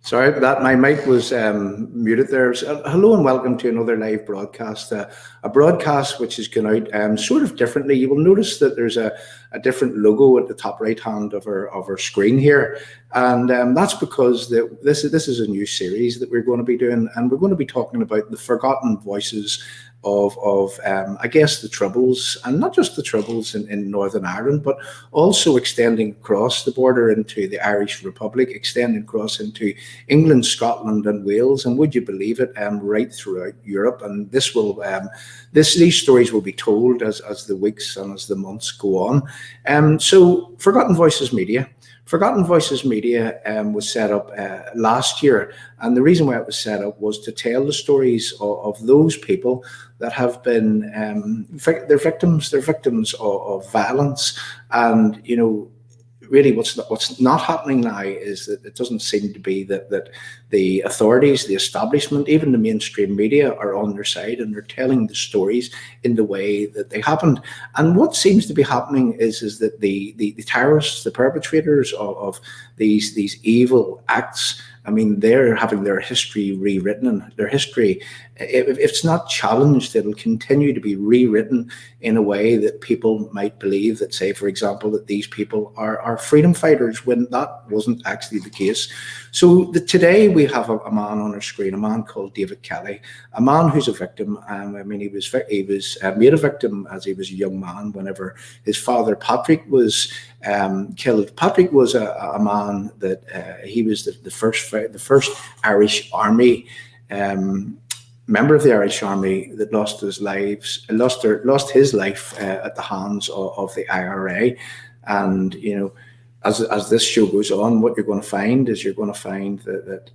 Sorry, that my mic was muted there. So, hello and welcome to another live broadcast. A broadcast which is going out sort of differently. You will notice that there's a different logo at the top right hand of our screen here, and that's because this is a new series that we're going to be doing, and we're going to be talking about the forgotten voices of I guess the Troubles, and not just the Troubles in Northern Ireland, but also extending across the border into the Irish Republic, extending across into England, Scotland, and Wales, and would you believe it, right throughout Europe. And these stories will be told as the weeks and as the months go on. So, Forgotten Voices Media. Forgotten Voices Media was set up last year, and the reason why it was set up was to tell the stories of those people that have been they're victims of violence. And really what's not happening now is that it doesn't seem to be that the authorities, the establishment, even the mainstream media are on their side, and they're telling the stories in the way that they happened. And what seems to be happening is that the terrorists, the perpetrators of these evil acts, I mean, they're having their history rewritten, and their history, if it's not challenged, it'll continue to be rewritten in a way that people might believe that, say, for example, that these people are freedom fighters, when that wasn't actually the case. So today we have a man on our screen, a man called David Kelly, a man who's a victim. I mean, he was made a victim as he was a young man whenever his father, Patrick, was killed. Patrick was a man that he was the first Irish Army member of the Irish Army that lost his life at the hands of the IRA. And as this show goes on, what you're going to find is that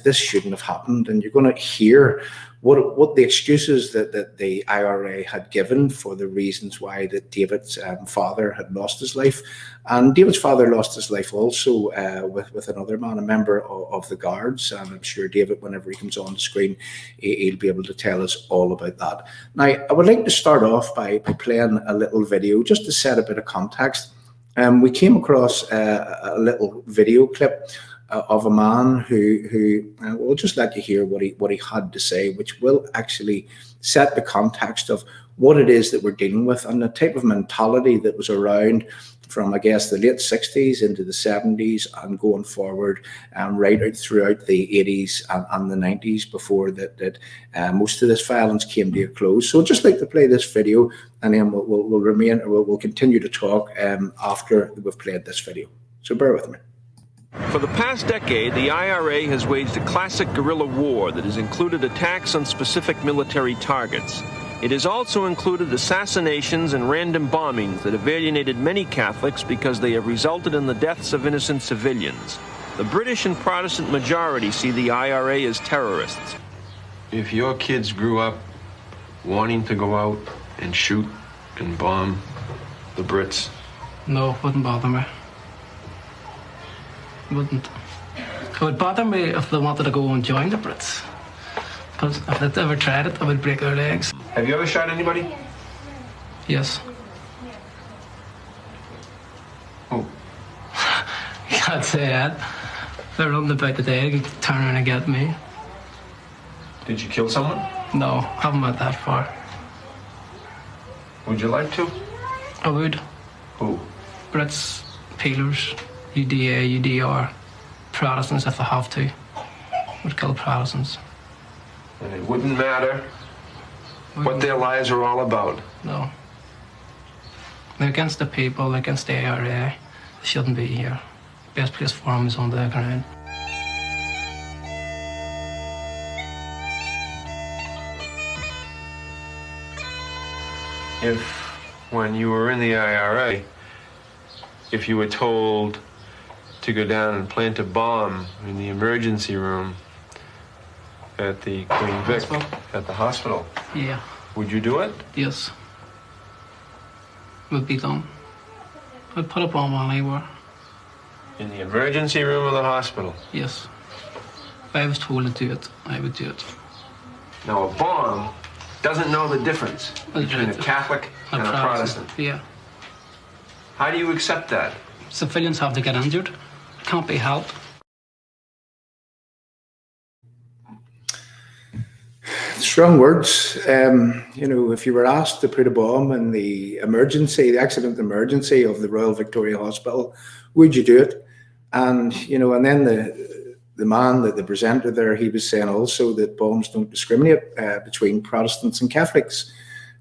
this shouldn't have happened, and you're going to hear what the excuses that the IRA had given for the reasons why that David's father had lost his life. And David's father lost his life also with another man, a member of the Guards. And I'm sure David, whenever he comes on the screen, he'll be able to tell us all about that. Now, I would like to start off by playing a little video just to set a bit of context. We came across a little video clip of a man who will just let you hear what he had to say, which will actually set the context of what it is that we're dealing with, and the type of mentality that was around from, I guess, the late 60s into the 70s and going forward, right out throughout the 80s and the 90s, before that most of this violence came to a close. So I'd just like to play this video, and then we'll continue to talk after we've played this video. So bear with me. For the past decade, the IRA has waged a classic guerrilla war that has included attacks on specific military targets. It has also included assassinations and random bombings that have alienated many Catholics because they have resulted in the deaths of innocent civilians. The British and Protestant majority see the IRA as terrorists. If your kids grew up wanting to go out and shoot and bomb the Brits... No, it wouldn't bother me. Wouldn't. It would bother me if they wanted to go and join the Brits. Because if they ever tried it, I would break their legs. Have you ever shot anybody? Yes. Who? You can't say that. If they're running about the day, they could turn around and get me. Did you kill someone? No, haven't went that far. Would you like to? I would. Who? Brits, peelers, UDA, UDR, Protestants if they have to. Would kill Protestants. And it wouldn't matter what their lives are all about? No. They're against the people, they're against the IRA. They shouldn't be here. Best place for them is on the ground. If, when you were in the IRA, if you were told to go down and plant a bomb in the emergency room at the Queen Vic, at the hospital, Yeah. would you do it? Yes. Would be done. I'd put a bomb on anywhere. In the emergency room of the hospital? Yes. If I was told to do it, I would do it. Now, a bomb doesn't know the difference between a Catholic and a Protestant. Yeah. How do you accept that? Civilians have to get injured. It can't be helped. Strong words. If you were asked to put a bomb in the accident emergency of the Royal Victoria Hospital, would you do it? And, and then the man, the presenter there, he was saying also that bombs don't discriminate between Protestants and Catholics.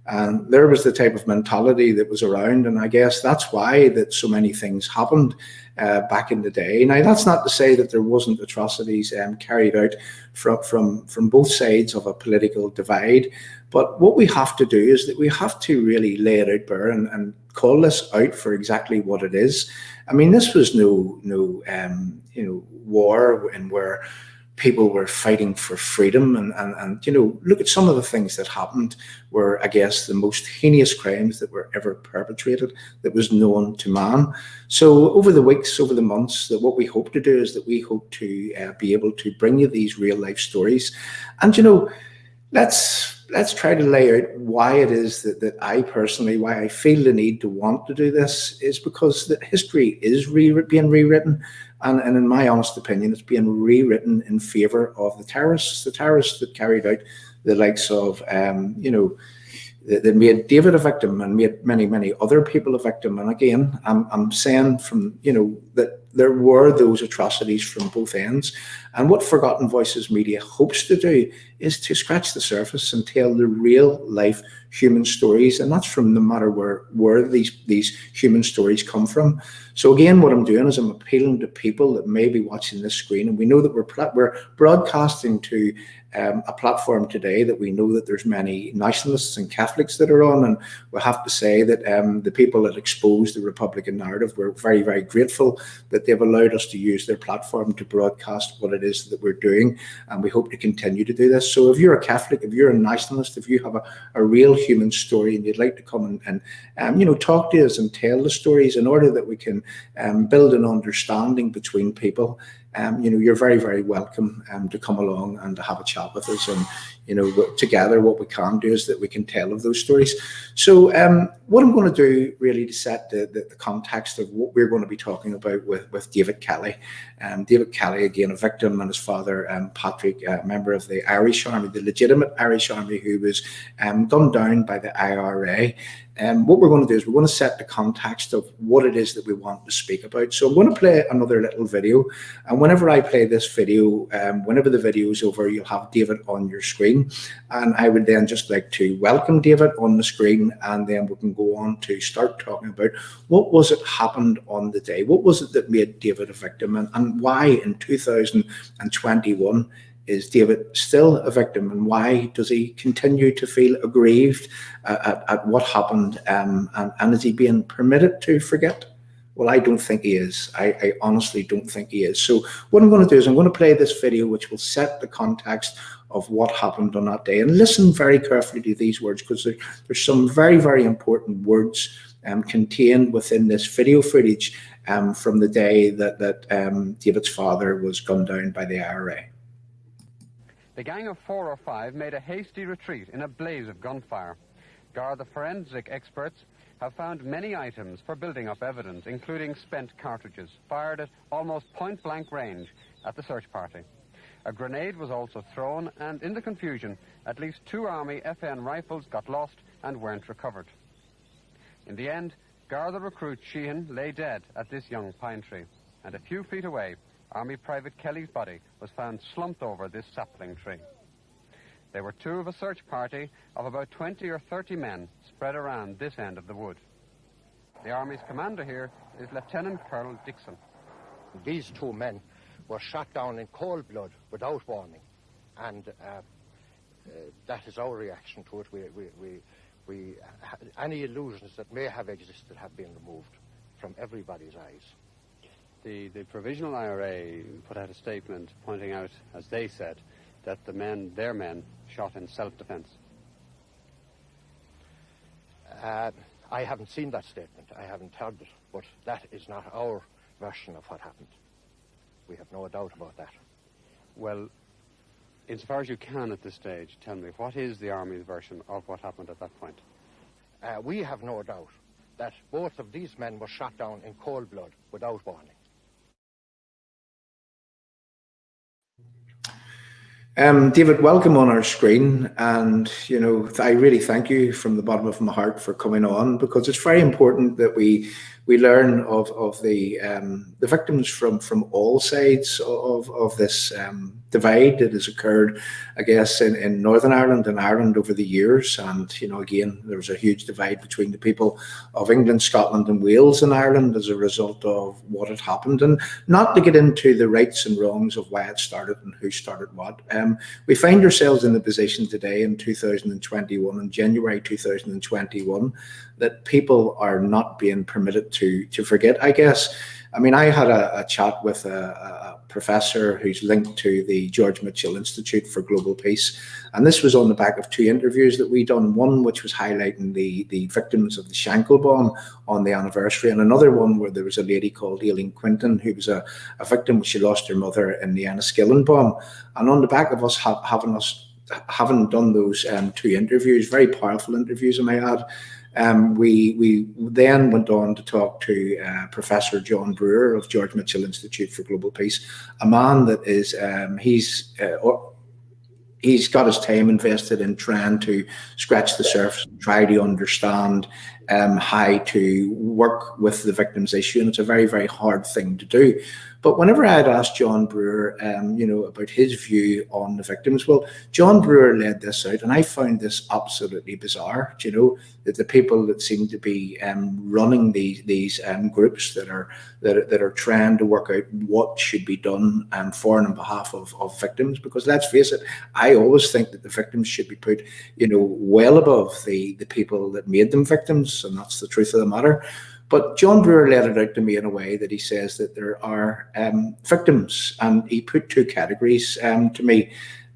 And there was the type of mentality that was around, and I guess that's why that so many things happened back in the day. Now, that's not to say that there wasn't atrocities carried out from both sides of a political divide, but what we have to do is that we have to really lay it out bare and call this out for exactly what it is. I mean, this was no war in where people were fighting for freedom, and look at some of the things that happened were, I guess, the most heinous crimes that were ever perpetrated that was known to man. So over the weeks, over the months, that what we hope to do is that we hope to be able to bring you these real life stories, and let's try to lay out why it is that I personally, why I feel the need to want to do this, is because that history is being rewritten. And in my honest opinion, it's being rewritten in favour of the terrorists that carried out the likes of, that made David a victim and made many, many other people a victim. And again, I'm saying that there were those atrocities from both ends. And what Forgotten Voices Media hopes to do is to scratch the surface and tell the real life human stories. And that's from no matter where these human stories come from. So again, what I'm doing is I'm appealing to people that may be watching this screen. And we know that we're broadcasting to a platform today that we know that there's many nationalists and Catholics that are on, and we have to say that the people that expose the Republican narrative, we're very, very grateful that they've allowed us to use their platform to broadcast what it is that we're doing, and we hope to continue to do this. So if you're a Catholic, if you're a nationalist, if you have a real human story and you'd like to come and talk to us and tell the stories in order that we can build an understanding between people, you're very, very welcome to come along and to have a chat with us. And together what we can do is that we can tell of those stories. So what I'm going to do really to set the context of what we're going to be talking about with David Kelly. David Kelly, again, a victim, and his father, Patrick, a member of the Irish Army, the legitimate Irish Army, who was gunned down by the IRA. What we're going to do is we're going to set the context of what it is that we want to speak about. So I'm going to play another little video, and whenever I play this video, whenever the video is over, you'll have David on your screen, and I would then just like to welcome David on the screen, and then we can go on to start talking about what was it happened on the day, what was it that made David a victim, and why in 2021 is David still a victim, and why does he continue to feel aggrieved at what happened, and is he being permitted to forget? Well, I don't think he is. I honestly don't think he is. So what I'm going to do is I'm going to play this video which will set the context of what happened on that day, and listen very carefully to these words, because there's some very, very important words contained within this video footage from the day that David's father was gunned down by the IRA. The gang of 4 or 5 made a hasty retreat in a blaze of gunfire. Garda forensic experts have found many items for building up evidence, including spent cartridges, fired at almost point-blank range at the search party. A grenade was also thrown, and in the confusion, at least 2 Army FN rifles got lost and weren't recovered. In the end, Garda recruit Sheehan lay dead at this young pine tree, and a few feet away, Army Private Kelly's body was found slumped over this sapling tree. They were 2 of a search party of about 20 or 30 men spread around this end of the wood. The Army's commander here is Lieutenant Colonel Dixon. These 2 men were shot down in cold blood without warning, and that is our reaction to it. Any illusions that may have existed have been removed from everybody's eyes. The Provisional IRA put out a statement pointing out, as they said, that their men shot in self-defense. I haven't seen that statement. I haven't heard it, but that is not our version of what happened. We have no doubt about that. Well, insofar as you can at this stage, tell me, what is the Army's version of what happened at that point? We have no doubt that both of these men were shot down in cold blood without warning. David, welcome on our screen. And, I really thank you from the bottom of my heart for coming on, because it's very important that we learn of the victims from all sides of this divide that has occurred, I guess, in Northern Ireland and Ireland over the years. And, again, there was a huge divide between the people of England, Scotland, and Wales and Ireland as a result of what had happened. And not to get into the rights and wrongs of why it started and who started what. We find ourselves in the position today in 2021, in January 2021, that people are not being permitted to forget, I guess. I mean, I had a chat with a professor who's linked to the George Mitchell Institute for Global Peace. And this was on the back of two interviews that we done, one which was highlighting the victims of the Shankill bomb on the anniversary, and another one where there was a lady called Aileen Quinton who was a victim. She lost her mother in the Enniskillen bomb. And on the back of us having done those two interviews, very powerful interviews, I may add, we then went on to talk to Professor John Brewer of George Mitchell Institute for Global Peace, a man that is he's got his time invested in trying to scratch the surface, try to understand how to work with the victims issue, and it's a very, very hard thing to do. But whenever I had asked John Brewer, about his view on the victims, well, John Brewer laid this out, and I found this absolutely bizarre. That the people that seem to be running these groups that are trying to work out what should be done for and on behalf of victims, because let's face it, I always think that the victims should be put, well above the people that made them victims, and that's the truth of the matter. But John Brewer laid it out to me in a way that he says that there are victims, and he put two categories to me.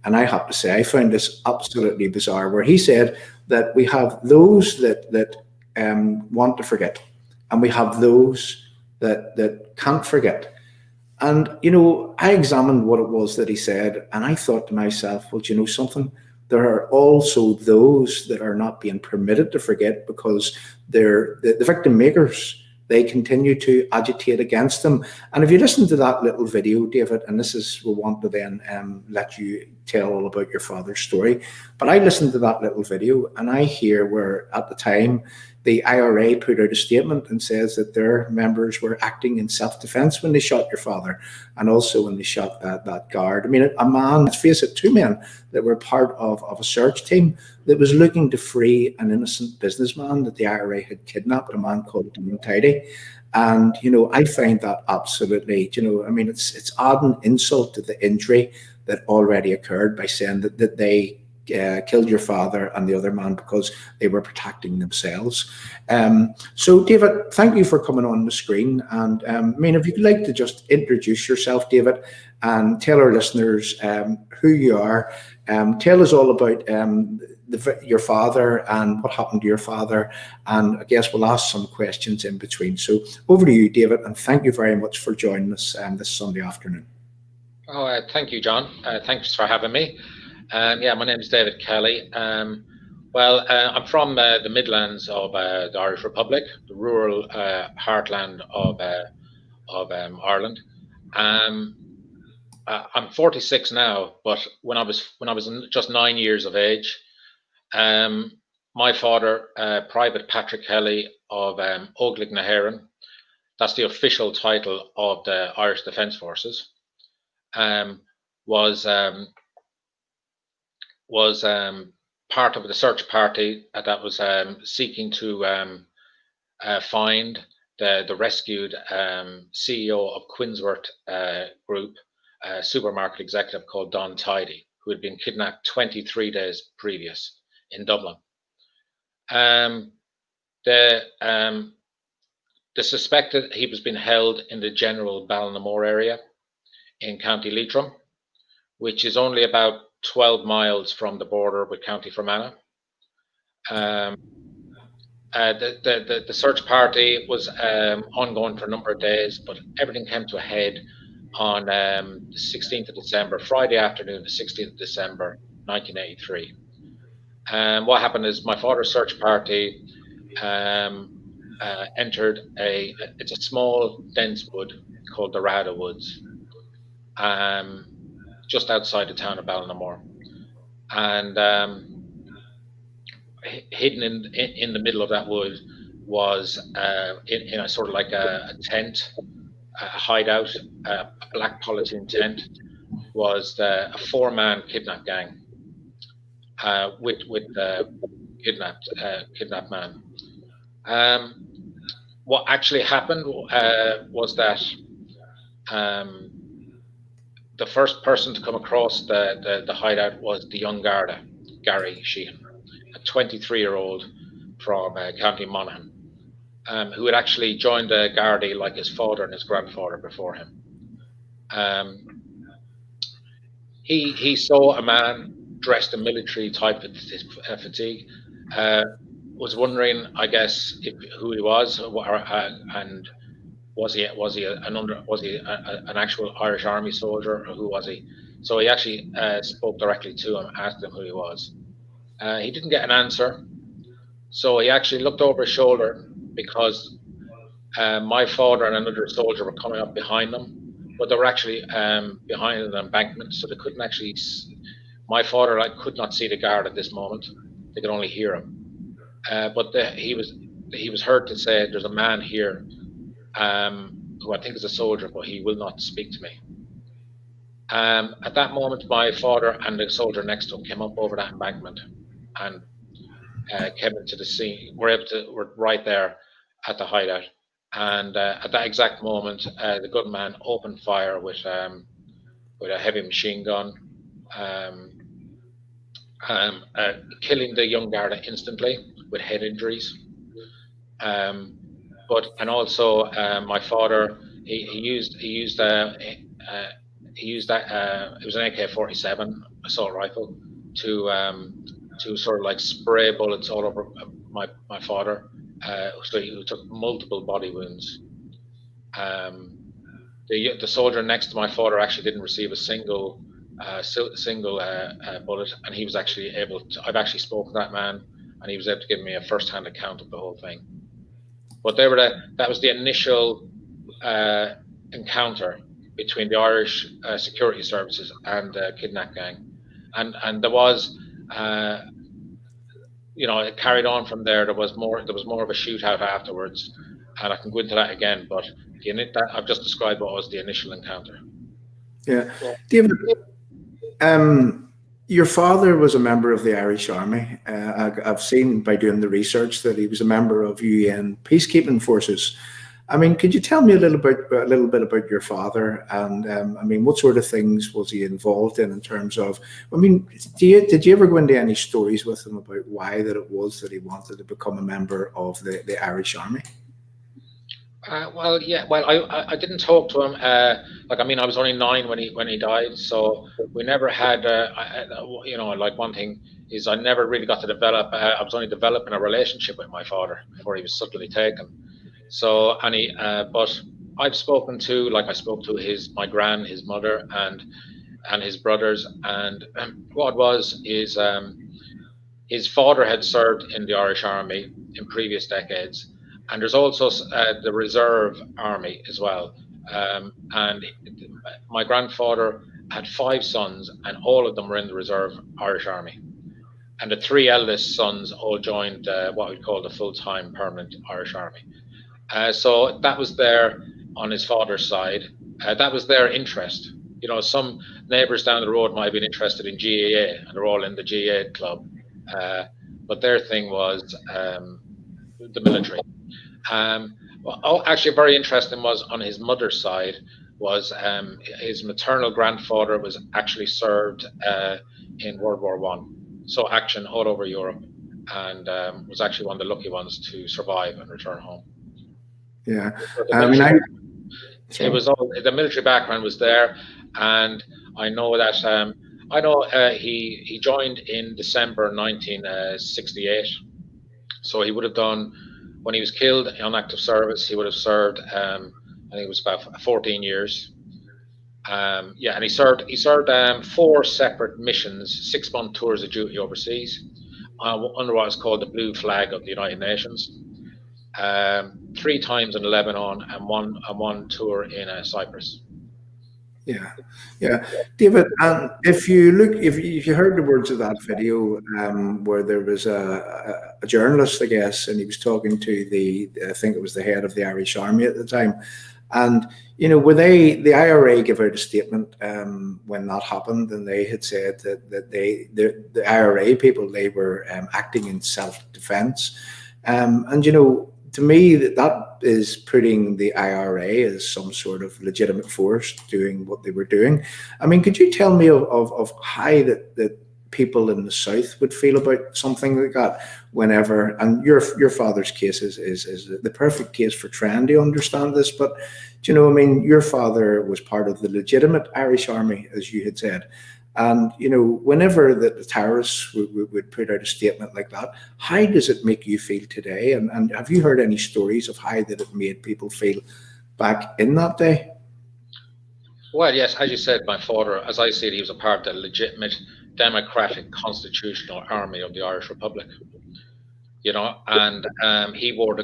And I have to say, I found this absolutely bizarre, where he said that we have those that want to forget, and we have those that can't forget. And, I examined what it was that he said, and I thought to myself, well, do you know something? There are also those that are not being permitted to forget because they're the victim makers. They continue to agitate against them. And if you listen to that little video, David, and this is, we'll want to then let you tell all about your father's story. But I listened to that little video, and I hear where at the time the IRA put out a statement and says that their members were acting in self-defense when they shot your father, and also when they shot that guard. I mean, a man, let's face it, two men that were part of a search team that was looking to free an innocent businessman that the IRA had kidnapped, a man called Don Tidy. And, I find that absolutely, it's adding insult to the injury that already occurred by saying that they killed your father and the other man because they were protecting themselves. So, David, thank you for coming on the screen. And if you'd like to just introduce yourself, David, and tell our listeners who you are, tell us all about your father and what happened to your father, and I guess we'll ask some questions in between. So, over to you, David, and thank you very much for joining us this Sunday afternoon. Oh, thank you, John. Thanks for having me. My name is David Kelly. I'm from the Midlands of the Irish Republic, the rural heartland of Ireland. I'm 46 now, but when I was just 9 years of age, my father, Private Patrick Kelly of Óglaigh na hÉireann, that's the official title of the Irish Defence Forces, was part of the search party that was seeking to find the rescued CEO of Quinsworth Group, a supermarket executive called Don Tidy, who had been kidnapped 23 days previous in Dublin. The suspected, he was being held in the general Ballinamore area in County Leitrim, which is only about 12 miles from the border with County Fermanagh. The search party was ongoing for a number of days, but everything came to a head on the 16th of December, Friday afternoon, the 16th of December, 1983. What happened is my father's search party entered it's a small, dense wood called the Rada Woods, just outside the town of Ballinamore, and hidden in the middle of that wood was in a sort of like a tent, a hideout, a black polythene tent, was a 4-man kidnap gang with kidnapped man. What actually happened was that the first person to come across the hideout was the young Garda, Gary Sheehan, a 23-year-old from County Monaghan, who had actually joined the Gardaí like his father and his grandfather before him. He saw a man dressed in military type fatigue, was wondering, I guess, who he was, and was he an actual Irish Army soldier, or who was he? So he actually spoke directly to him, asked him who he was. He didn't get an answer, so he actually looked over his shoulder because my father and another soldier were coming up behind them, but they were actually behind an embankment, so they couldn't actually. My father could not see the guard at this moment; they could only hear him. But he was heard to say, "There's a man here, who I think is a soldier, but he will not speak to me." At that moment, my father and the soldier next to him came up over that embankment and came into the scene. We're right there at the hideout. And at that exact moment, the gunman opened fire with a heavy machine gun, killing the young Garda instantly with head injuries. And also my father, he used that it was an AK-47 assault rifle to sort of like spray bullets all over my father. So he took multiple body wounds. The soldier next to my father actually didn't receive a single bullet, and he was actually able to. I've actually spoken to that man, and he was able to give me a first-hand account of the whole thing. But that was the initial encounter between the Irish security services and the kidnap gang, and there was. It carried on from there. There was more of a shootout afterwards, and I can go into that again. But I've just described what was the initial encounter. Yeah, David. Your father was a member of the Irish Army. I've seen by doing the research that he was a member of UN peacekeeping forces. I mean, could you tell me a little bit about your father, and what sort of things was he involved in terms of? Did you ever go into any stories with him about why that it was that he wanted to become a member of the Irish Army? Well, I didn't talk to him. I was only 9 when he died, so we never had. One thing is I never really got to develop. I was only developing a relationship with my father before he was suddenly taken. So, but I've spoken to, I spoke to his mother, and his brothers, and what was is his father had served in the Irish Army in previous decades, and there's also the Reserve Army as well. And my grandfather had 5 sons, and all of them were in the Reserve Irish Army. And the 3 eldest sons all joined what we call the full-time permanent Irish Army. So that was there on his father's side. That was their interest. Some neighbours down the road might have been interested in GAA, and they're all in the GAA club. But their thing was the military. Actually, very interesting was on his mother's side was his maternal grandfather was actually served in World War One, so action all over Europe, and was actually one of the lucky ones to survive and return home. Yeah, it was all the military background was there, and I know that he joined in December 1968, so he would have done. When he was killed on active service, he would have served. I think it was about 14 years. And he served 4 separate missions, 6-month tours of duty overseas, under what is called the Blue Flag of the United Nations. 3 times in Lebanon and one tour in Cyprus. Yeah, yeah, David. And if you look, if you heard the words of that video, where there was a journalist, I guess, and he was talking to I think it was the head of the Irish Army at the time, and were the IRA gave out a statement when that happened, and they had said that the IRA people, they were acting in self defence, and to me, that is putting the IRA as some sort of legitimate force doing what they were doing. I mean, could you tell me of how that people in the South would feel about something like that whenever, and your father's case is the perfect case for trying to understand this, but I mean, your father was part of the legitimate Irish Army, as you had said. And whenever the terrorists would put out a statement like that, how does it make you feel today? And have you heard any stories of how that it made people feel back in that day? Well, yes, as you said, my father, as I see it, he was a part of the legitimate democratic constitutional army of the Irish Republic. And he wore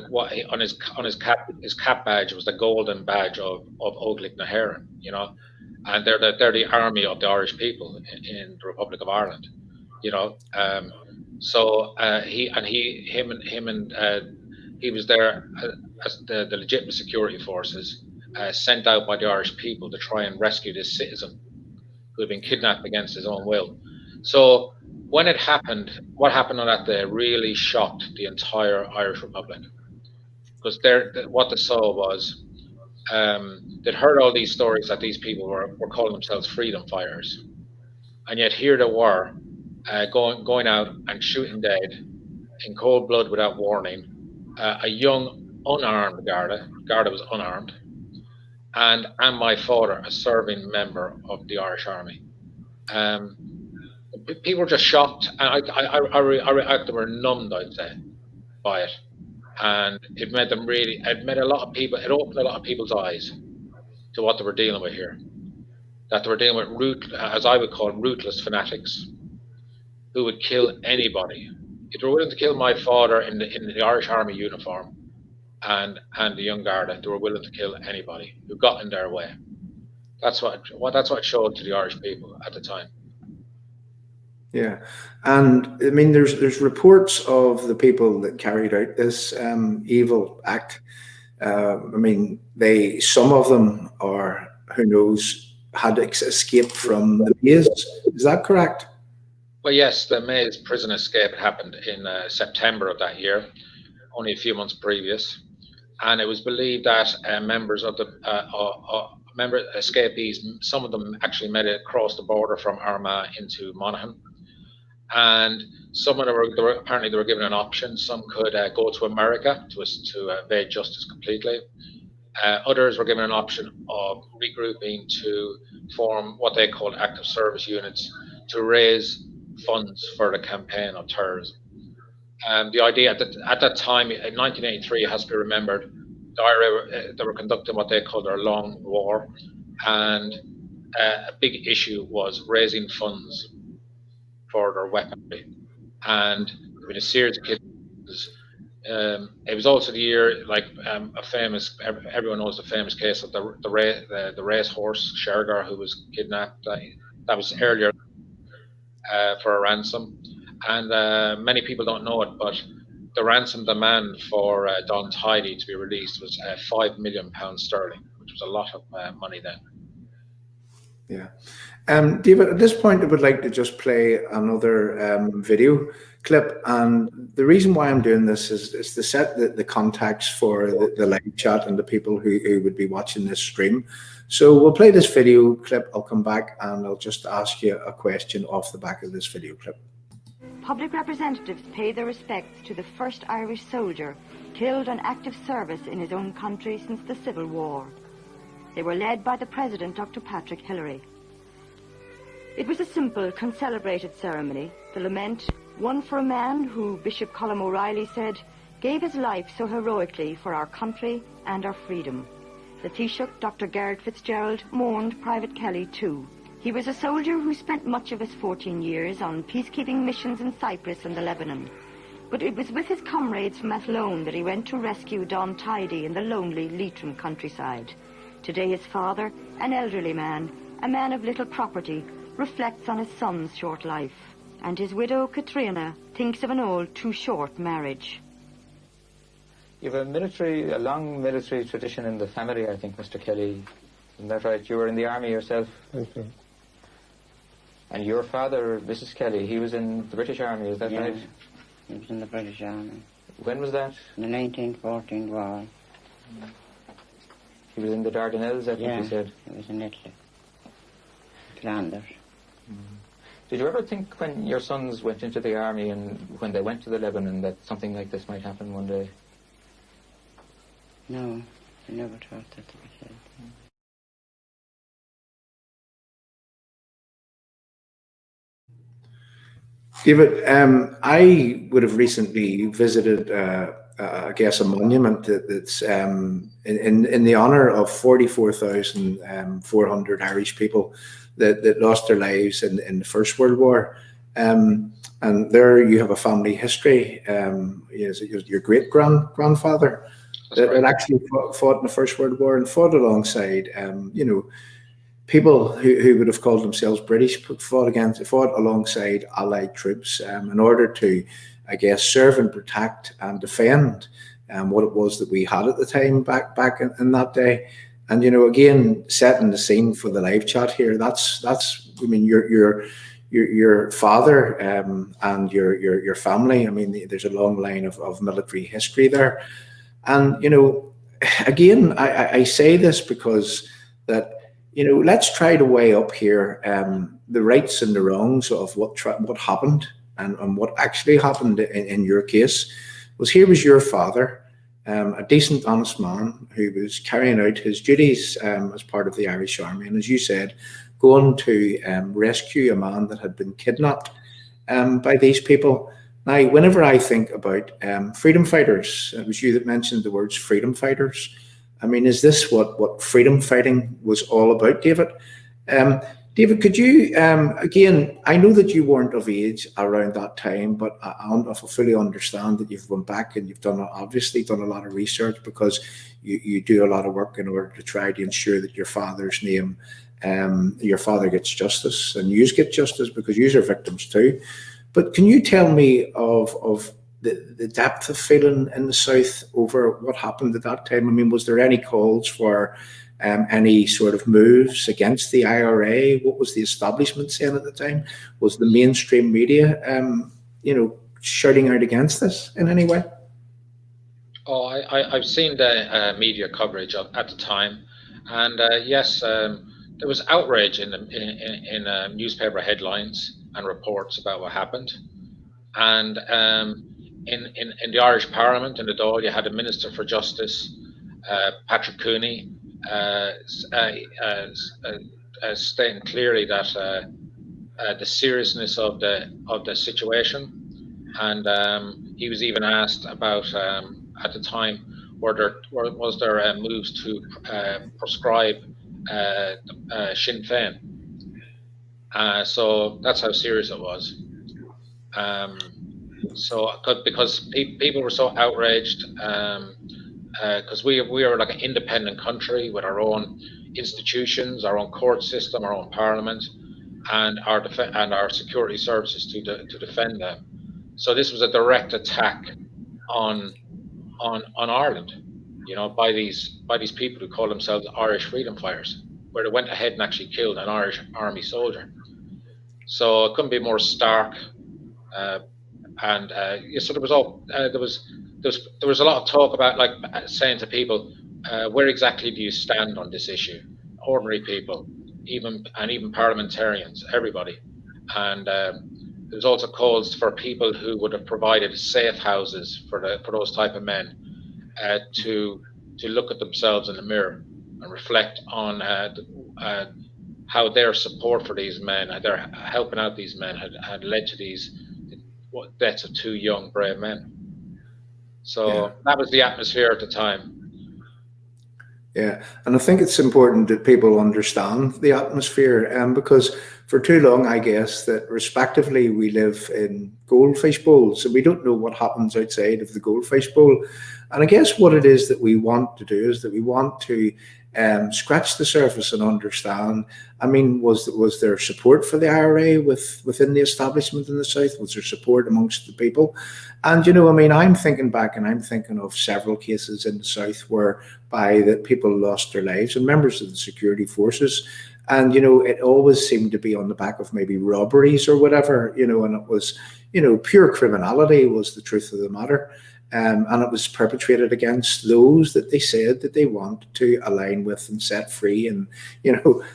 on his cap badge was the golden badge of Óglaigh na hÉireann, and they're the army of the Irish people in the Republic of Ireland, so he was there as the legitimate security forces sent out by the Irish people to try and rescue this citizen who had been kidnapped against his own will. So when it happened, what happened on that day really shocked the entire Irish Republic, because what they saw was they'd heard all these stories that these people were calling themselves freedom fighters, and yet here they were going out and shooting dead in cold blood without warning a young unarmed Garda was unarmed, and my father, a serving member of the Irish Army. People were just shocked, and they were numbed, I'd say, by it, and it made a lot of people. It opened a lot of people's eyes to what they were dealing with here. That they were dealing with as I would call ruthless fanatics, who would kill anybody. If they were willing to kill my father in the Irish Army uniform, and the young Garda, they were willing to kill anybody who got in their way. That's what it showed to the Irish people at the time. Yeah, and I mean, there's reports of the people that carried out this evil act. I mean, some of them are, who knows, had escaped from the maze. Is that correct? Well, yes, the Maze prison escape happened in September of that year, only a few months previous, and it was believed that members of the escapees, some of them actually made it across the border from Armagh into Monaghan. And some of them apparently they were given an option. Some could go to America to evade justice completely. Others were given an option of regrouping to form what they called active service units to raise funds for the campaign of terrorism. The idea at that time, in 1983, it has to be remembered, the IRA they were conducting what they called their long war, and a big issue was raising funds for their weaponry, and there been a series of kidnappings. It was also the year, like a famous, everyone knows the famous case of the racehorse Shergar, who was kidnapped. That was earlier for a ransom, and many people don't know it, but the ransom demand for Don Tidy to be released was £5 million sterling, which was a lot of money then. Yeah. David, at this point, I would like to just play another video clip. And the reason why I'm doing this is to set the context for the live chat and the people who would be watching this stream. So we'll play this video clip. I'll come back and I'll just ask you a question off the back of this video clip. Public representatives pay their respects to the first Irish soldier killed on active service in his own country since the Civil War. They were led by the President, Dr. Patrick Hillery. It was a simple, concelebrated ceremony, the lament, one for a man who, Bishop Colm O'Reilly said, gave his life so heroically for our country and our freedom. The Taoiseach, Dr. Gerard Fitzgerald, mourned Private Kelly too. He was a soldier who spent much of his 14 years on peacekeeping missions in Cyprus and the Lebanon. But it was with his comrades from Athlone that he went to rescue Don Tidy in the lonely Leitrim countryside. Today his father, an elderly man, a man of little property, reflects on his son's short life, and his widow, Katrina, thinks of an old too short marriage. You have a long military tradition in the family, I think, Mr. Kelly. Isn't that right? You were in the army yourself? Okay. And your father, Mrs. Kelly, he was in the British Army, is that right? He was in the British Army. When was that? In the 1914 war. He was in the Dardanelles, I think you said. He was in Italy. Flanders. Did you ever think when your sons went into the army and when they went to the Lebanon that something like this might happen one day? No, I never thought that to be said. David, I would have recently visited, I guess, a monument that's in the honour of 44,400 Irish people that lost their lives in the First World War. And there you have a family history. Your great-grandfather that actually fought in the First World War and fought alongside, people who would have called themselves British, fought alongside Allied troops in order to, I guess, serve and protect and defend what it was that we had at the time back in that day. And again, setting the scene for the live chat here. That's I mean, your father and your family. I mean, there's a long line of military history there. And again, I say this because that. Let's try to weigh up here the rights and the wrongs of what happened and what actually happened in your case. Here was your father, a decent, honest man who was carrying out his duties as part of the Irish Army, and as you said, going to rescue a man that had been kidnapped by these people. Now, whenever I think about freedom fighters, it was you that mentioned the words freedom fighters. I mean, is this what freedom fighting was all about, David? David, could you, again, I know that you weren't of age around that time, but I fully understand that you've gone back and you've obviously done a lot of research because you do a lot of work in order to try to ensure that your father's name, your father gets justice and you get justice because you are victims too. But can you tell me of the depth of feeling in the South over what happened at that time? I mean, was there any calls for any sort of moves against the IRA? What was the establishment saying at the time? Was the mainstream media, shouting out against this in any way? Oh, I've seen the media coverage at the time, and yes, there was outrage in newspaper headlines and reports about what happened, and in the Irish Parliament in the Dáil, you had a Minister for Justice, Patrick Cooney, stating clearly that the seriousness of the situation, and he was even asked about at the time was there moves to proscribe Sinn Féin. So that's how serious it was. So because people were so outraged, because we are like an independent country with our own institutions, our own court system, our own parliament, and our security services to defend them. So this was a direct attack on Ireland, by these people who call themselves Irish freedom fighters, where they went ahead and actually killed an Irish army soldier. So it couldn't be more stark. So there was a lot of talk about saying to people, where exactly do you stand on this issue? Ordinary people, even parliamentarians, everybody. And there's also calls for people who would have provided safe houses for those type of men to look at themselves in the mirror and reflect on how their support for these men, their helping out these men had led to these deaths of two young, brave men. So that was the atmosphere at the time. Yeah, and I think it's important that people understand the atmosphere, because for too long, I guess, that respectively we live in goldfish bowls, so we don't know what happens outside of the goldfish bowl. And I guess what it is that we want to do is that we want to scratch the surface and understand. I mean, was there support for the IRA within the establishment in the South? Was there support amongst the people? And I mean, I'm thinking back, and I'm thinking of several cases in the South whereby that people lost their lives, and members of the security forces. And it always seemed to be on the back of maybe robberies or whatever, and it was, pure criminality was the truth of the matter. And it was perpetrated against those that they said that they wanted to align with and set free. And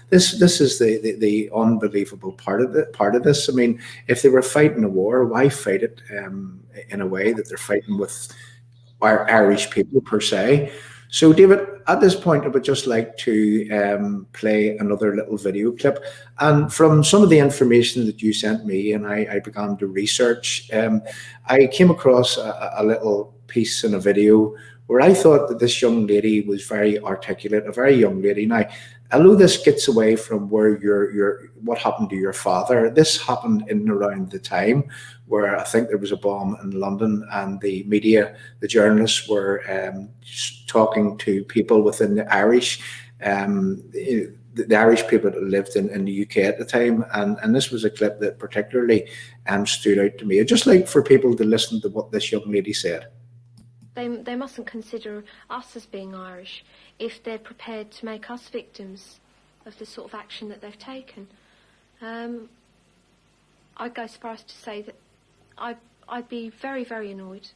this is the unbelievable part of this. I mean, if they were fighting a war, why fight it in a way that they're fighting with our Irish people per se? So, David, at this point, I would just like to play another little video clip. And from some of the information that you sent me, and I began to research, I came across a little piece in a video where I thought that this young lady was very articulate, a very young lady. Now, although this gets away from where what happened to your father, this happened in and around the time where I think there was a bomb in London, and the media, the journalists were talking to people within the Irish, the Irish people that lived in the UK at the time, and this was a clip that particularly stood out to me. I'd just like for people to listen to what this young lady said. They mustn't consider us as being Irish if they're prepared to make us victims of the sort of action that they've taken. I'd go so far as to say that I'd be very, very annoyed,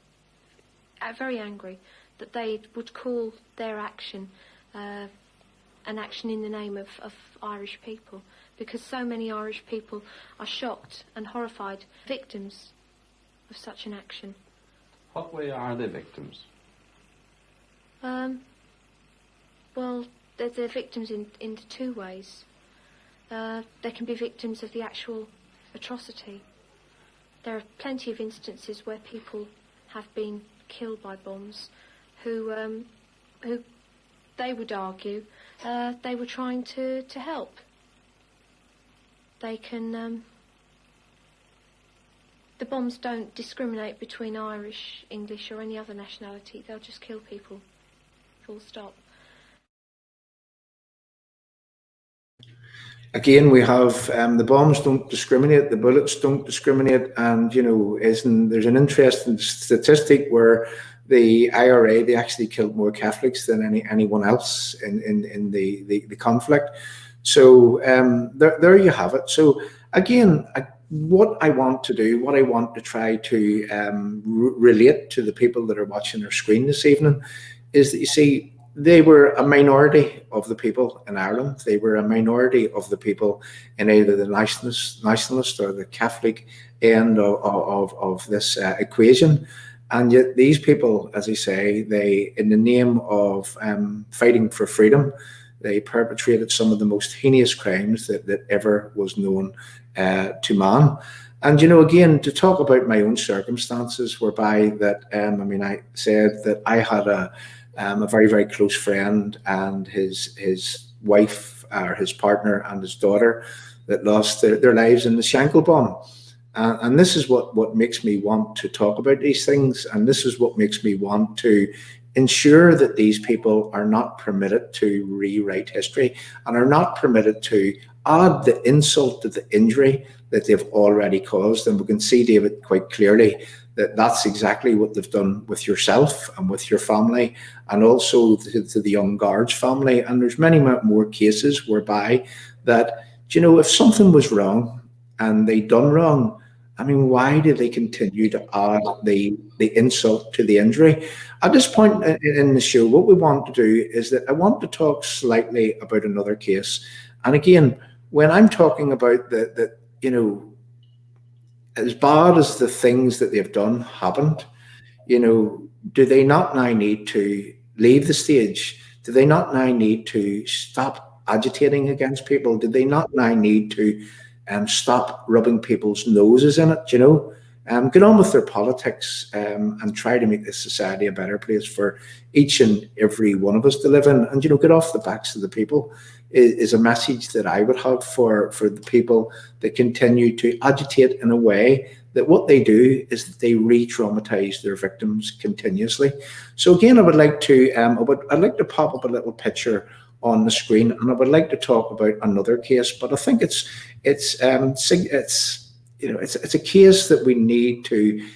very angry, that they would call their action an action in the name of Irish people, because so many Irish people are shocked and horrified, victims of such an action. What way are they victims? Well, they're victims in two ways. They can be victims of the actual atrocity. There are plenty of instances where people have been killed by bombs who they would argue they were trying to help. They can... The bombs don't discriminate between Irish, English or any other nationality. They'll just kill people, full stop. Again, we have the bombs don't discriminate, the bullets don't discriminate, and there's an interesting statistic where the IRA, they actually killed more Catholics than anyone else in the conflict. So there you have it. So again, what I want to do, what I want to try to relate to the people that are watching our screen this evening is that, you see, they were a minority of the people in Ireland. They were a minority of the people in either the nationalist or the Catholic end of this equation. And yet these people, as I say, they, in the name of fighting for freedom, they perpetrated some of the most heinous crimes that ever was known to man. And, again, to talk about my own circumstances whereby that, I said that I had a very, very close friend and his wife, or his partner and his daughter, that lost their lives in the Shankill bomb. And this is what makes me want to talk about these things. And this is what makes me want to ensure that these people are not permitted to rewrite history and are not permitted to add the insult to the injury that they've already caused. And we can see, David, quite clearly that that's exactly what they've done with yourself and with your family, and also to the young guard's family. And there's many more cases whereby that, if something was wrong and they done wrong, why do they continue to add the insult to the injury? At this point in the show, what we want to do is that I want to talk slightly about another case. And again, when I'm talking about that, as bad as the things that they've done happened, do they not now need to leave the stage? Do they not now need to stop agitating against people? Do they not now need to stop rubbing people's noses in it, get on with their politics and try to make this society a better place for each and every one of us to live in, and, get off the backs of the people is a message that I would have for the people that continue to agitate in a way that what they do is that they re-traumatize their victims continuously. So again, I would like to, I'd like to pop up a little picture on the screen, and I would like to talk about another case. But I think it's a case that we need to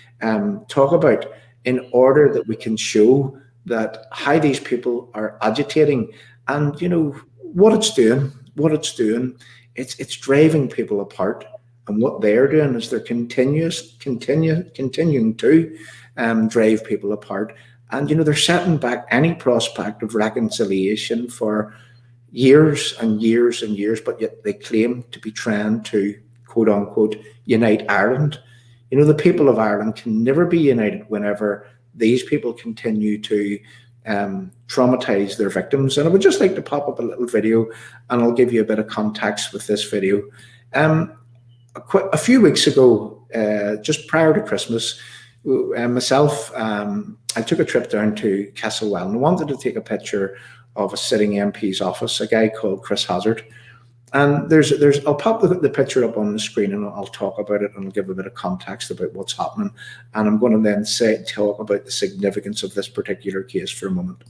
talk about in order that we can show that how these people are agitating, and what it's doing. It's driving people apart, and what they're doing is they're continuing to drive people apart, and they're setting back any prospect of reconciliation for years and years and years, but yet they claim to be trying to, quote unquote, unite Ireland. The people of Ireland can never be united whenever these people continue to traumatize their victims. And I would just like to pop up a little video, and I'll give you a bit of context with this video. A few weeks ago, just prior to Christmas, myself, I took a trip down to Castlewellan. I wanted to take a picture of a sitting MP's office, a guy called Chris Hazard. And I'll pop the picture up on the screen, and I'll talk about it, and I'll give a bit of context about what's happening. And I'm going to then talk about the significance of this particular case for a moment.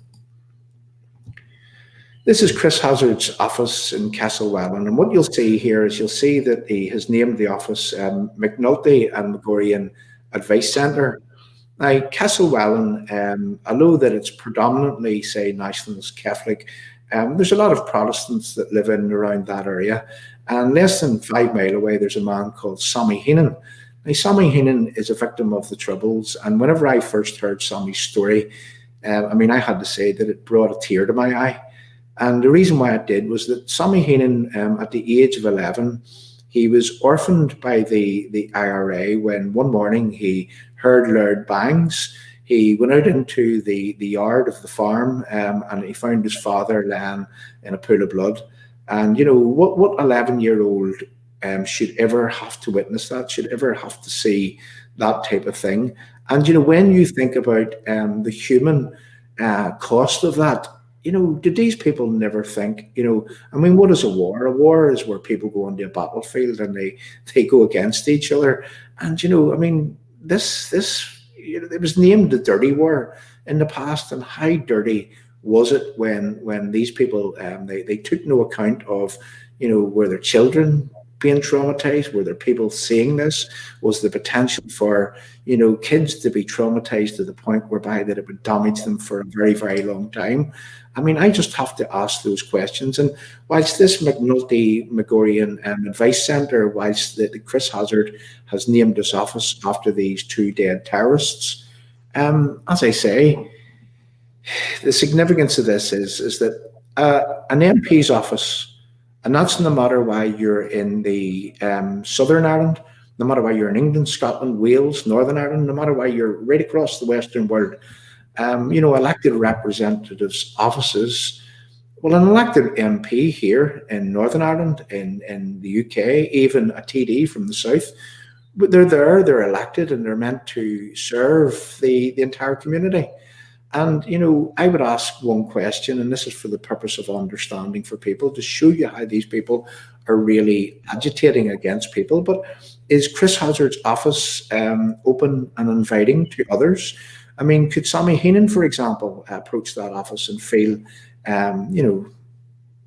This is Chris Hazard's office in Castlewellan, and what you'll see here is you'll see that he has named the office McNulty and Megorian Advice Centre. Now, Castlewellan, although that it's predominantly, say, nationalist Catholic, there's a lot of Protestants that live in and around that area. And less than 5 miles away, there's a man called Sammy Heenan. Now, Sammy Heenan is a victim of the Troubles. And whenever I first heard Sammy's story, I had to say that it brought a tear to my eye. And the reason why it did was that Sammy Heenan, at the age of 11, he was orphaned by the IRA when one morning he heard loud bangs. He went out into the yard of the farm, and he found his father lying in a pool of blood. And what 11-year-old should ever have to witness that, should ever have to see that type of thing. And when you think about the human cost of that, did these people never think, what is a war? A war is where people go onto a battlefield and they go against each other. And this it was named the Dirty War in the past. And how dirty was it when these people they took no account of were their children being traumatized? Were there people seeing this? Was the potential for kids to be traumatized to the point whereby that it would damage them for a very, very long time? I just have to ask those questions. And whilst this McNulty Megorian Advice Centre, whilst the Chris Hazard has named his office after these 2 dead terrorists, as I say, the significance of this is that an MP's office, and that's no matter why you're in the Southern Ireland, no matter why you're in England, Scotland, Wales, Northern Ireland, no matter why you're right across the Western world, elected representatives' offices. Well, an elected MP here in Northern Ireland, in the UK, even a TD from the South, but they're there, they're elected, and they're meant to serve the entire community. And, I would ask one question, and this is for the purpose of understanding for people, to show you how these people are really agitating against people. But is Chris Hazard's office open and inviting to others? Could Sammy Heenan, for example, approach that office and feel,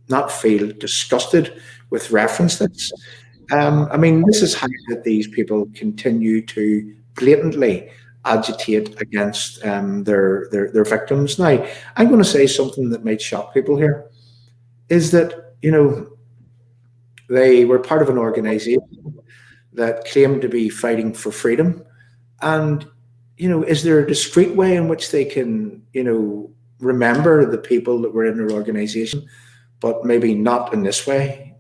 not feel disgusted with reference to this? This is how that these people continue to blatantly agitate against their victims. Now, I'm going to say something that might shock people here, is that, they were part of an organization that claimed to be fighting for freedom. And, is there a discreet way in which they can, remember the people that were in their organization, but maybe not in this way,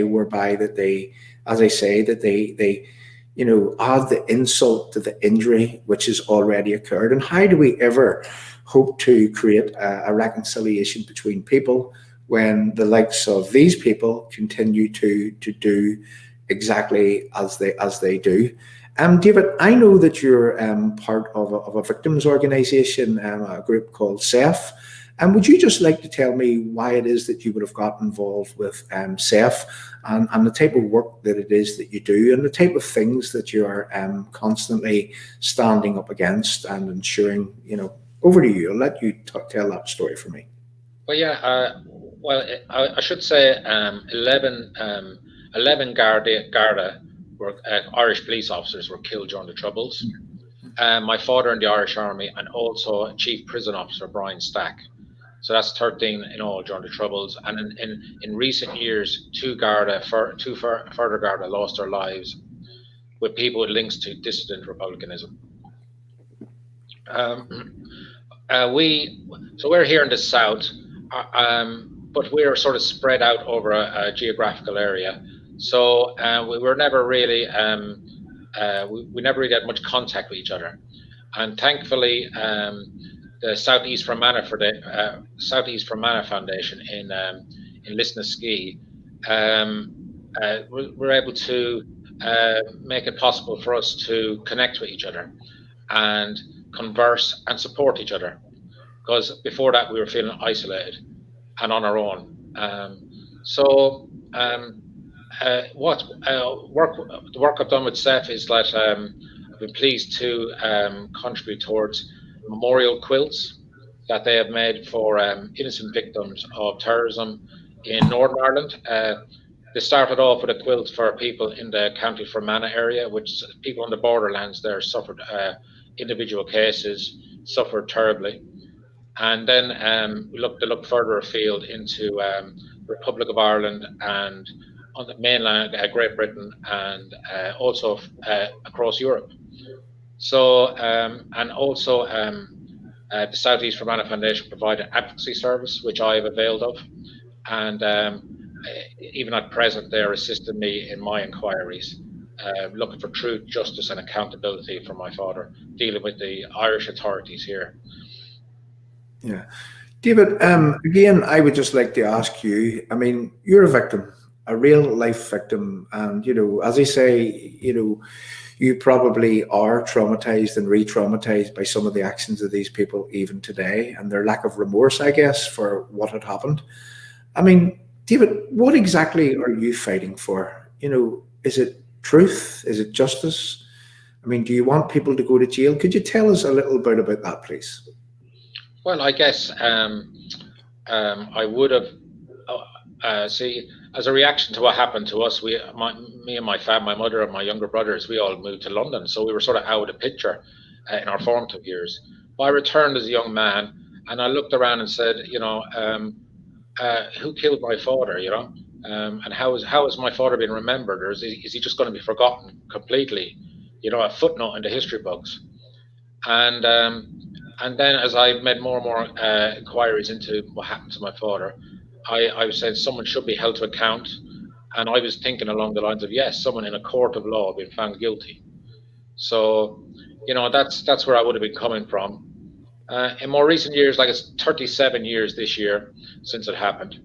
whereby that they, as I say, that they add the insult to the injury which has already occurred? And how do we ever hope to create a reconciliation between people when the likes of these people continue to do exactly as they do? David, I know that you're part of a victims organisation, a group called SAFE. And would you just like to tell me why it is that you would have got involved with SAFE, and the type of work that it is that you do, and the type of things that you are constantly standing up against and ensuring, over to you. I'll let you tell that story for me. Well, yeah, Well, I should say 11 Garda were, Irish police officers were killed during the Troubles. My father in the Irish Army, and also Chief Prison Officer Brian Stack. So that's 13 in all during the Troubles. And in recent years, two further Garda lost their lives with people with links to dissident republicanism. We're here in the south, but we're sort of spread out over a geographical area. So we were never really we never really had much contact with each other. And thankfully, the Southeast Fermanagh Foundation in Lisnaskea we're able to make it possible for us to connect with each other and converse and support each other, because before that we were feeling isolated and on our own. The work I've done with SEF is that I've been pleased to contribute towards memorial quilts that they have made for innocent victims of terrorism in Northern Ireland. They started off with a quilt for people in the County Fermanagh area, which people on the borderlands there suffered, individual cases suffered terribly. And then they looked further afield into the Republic of Ireland and on the mainland, Great Britain, and also across Europe. So, and also the Southeast Fermanagh Foundation provided advocacy service, which I have availed of. And even at present, they're assisting me in my inquiries, looking for truth, justice, and accountability for my father, dealing with the Irish authorities here. Yeah. David, again, I would just like to ask you, I mean, you're a victim, a real life victim. And, as I say, you probably are traumatized and re-traumatized by some of the actions of these people even today, and their lack of remorse, I guess, for what had happened. I mean, David, what exactly are you fighting for? Is it truth? Is it justice? I mean, do you want people to go to jail? Could you tell us a little bit about that, please? Well, I guess I would have, see, as a reaction to what happened to us, me and my family, my mother and my younger brothers, we all moved to London. So we were sort of out of the picture in our formative years. But I returned as a young man, and I looked around and said, who killed my father, and how is my father being remembered, or is he just going to be forgotten completely, a footnote in the history books? And then as I made more and more inquiries into what happened to my father, I was saying someone should be held to account. And I was thinking along the lines of, yes, someone in a court of law being found guilty. So, that's where I would have been coming from. In more recent years, like it's 37 years this year since it happened.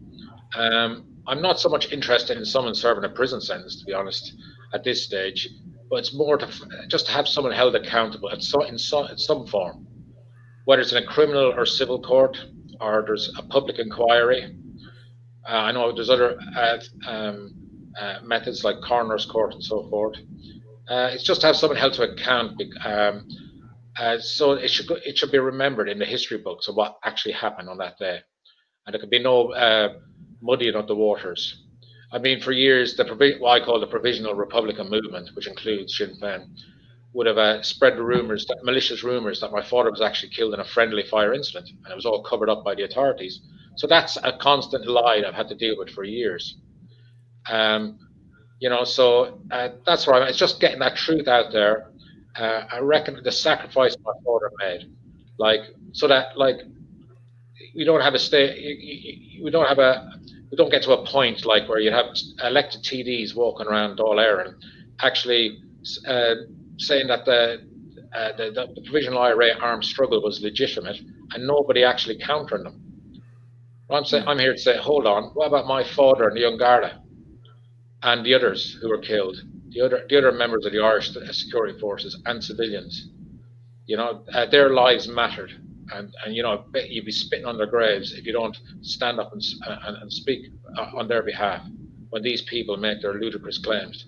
I'm not so much interested in someone serving a prison sentence, to be honest, at this stage, but it's more just to have someone held accountable in some form, whether it's in a criminal or civil court, or there's a public inquiry. I know there's other methods like coroner's court and so forth. It's just to have someone held to account. So it should be remembered in the history books of what actually happened on that day, and there could be no muddying of the waters. I mean, for years, what I call the Provisional Republican Movement, which includes Sinn Féin, would have spread the malicious rumors that my father was actually killed in a friendly fire incident, and it was all covered up by the authorities. So that's a constant lie I've had to deal with for years. So that's where I'm at. It's just getting that truth out there. I reckon the sacrifice my father made, so that we don't have a state, we don't get to a point like where you have elected TDs walking around Dáil Éireann actually saying that the Provisional IRA armed struggle was legitimate and nobody actually countering them. I'm here to say, hold on, what about my father and the Young Garda and the others who were killed, the other members of the Irish security forces and civilians? Their lives mattered, and you'd be spitting on their graves if you don't stand up and speak on their behalf when these people make their ludicrous claims.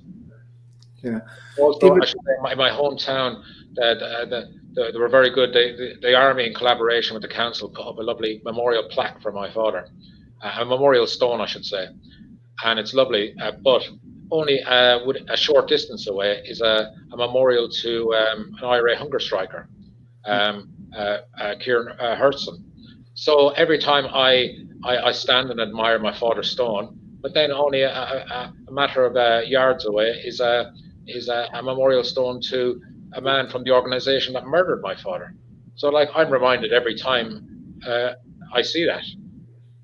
Yeah. Also, I should say, my hometown, they were very good. The army, in collaboration with the council, put up a lovely memorial plaque for my father, a memorial stone, I should say, and it's lovely. But only a short distance away is a memorial to an IRA hunger striker, Kieran Hertzon. So every time I stand and admire my father's stone, but then only a matter of yards away is a memorial stone to a man from the organisation that murdered my father. So like I'm reminded every time I see that.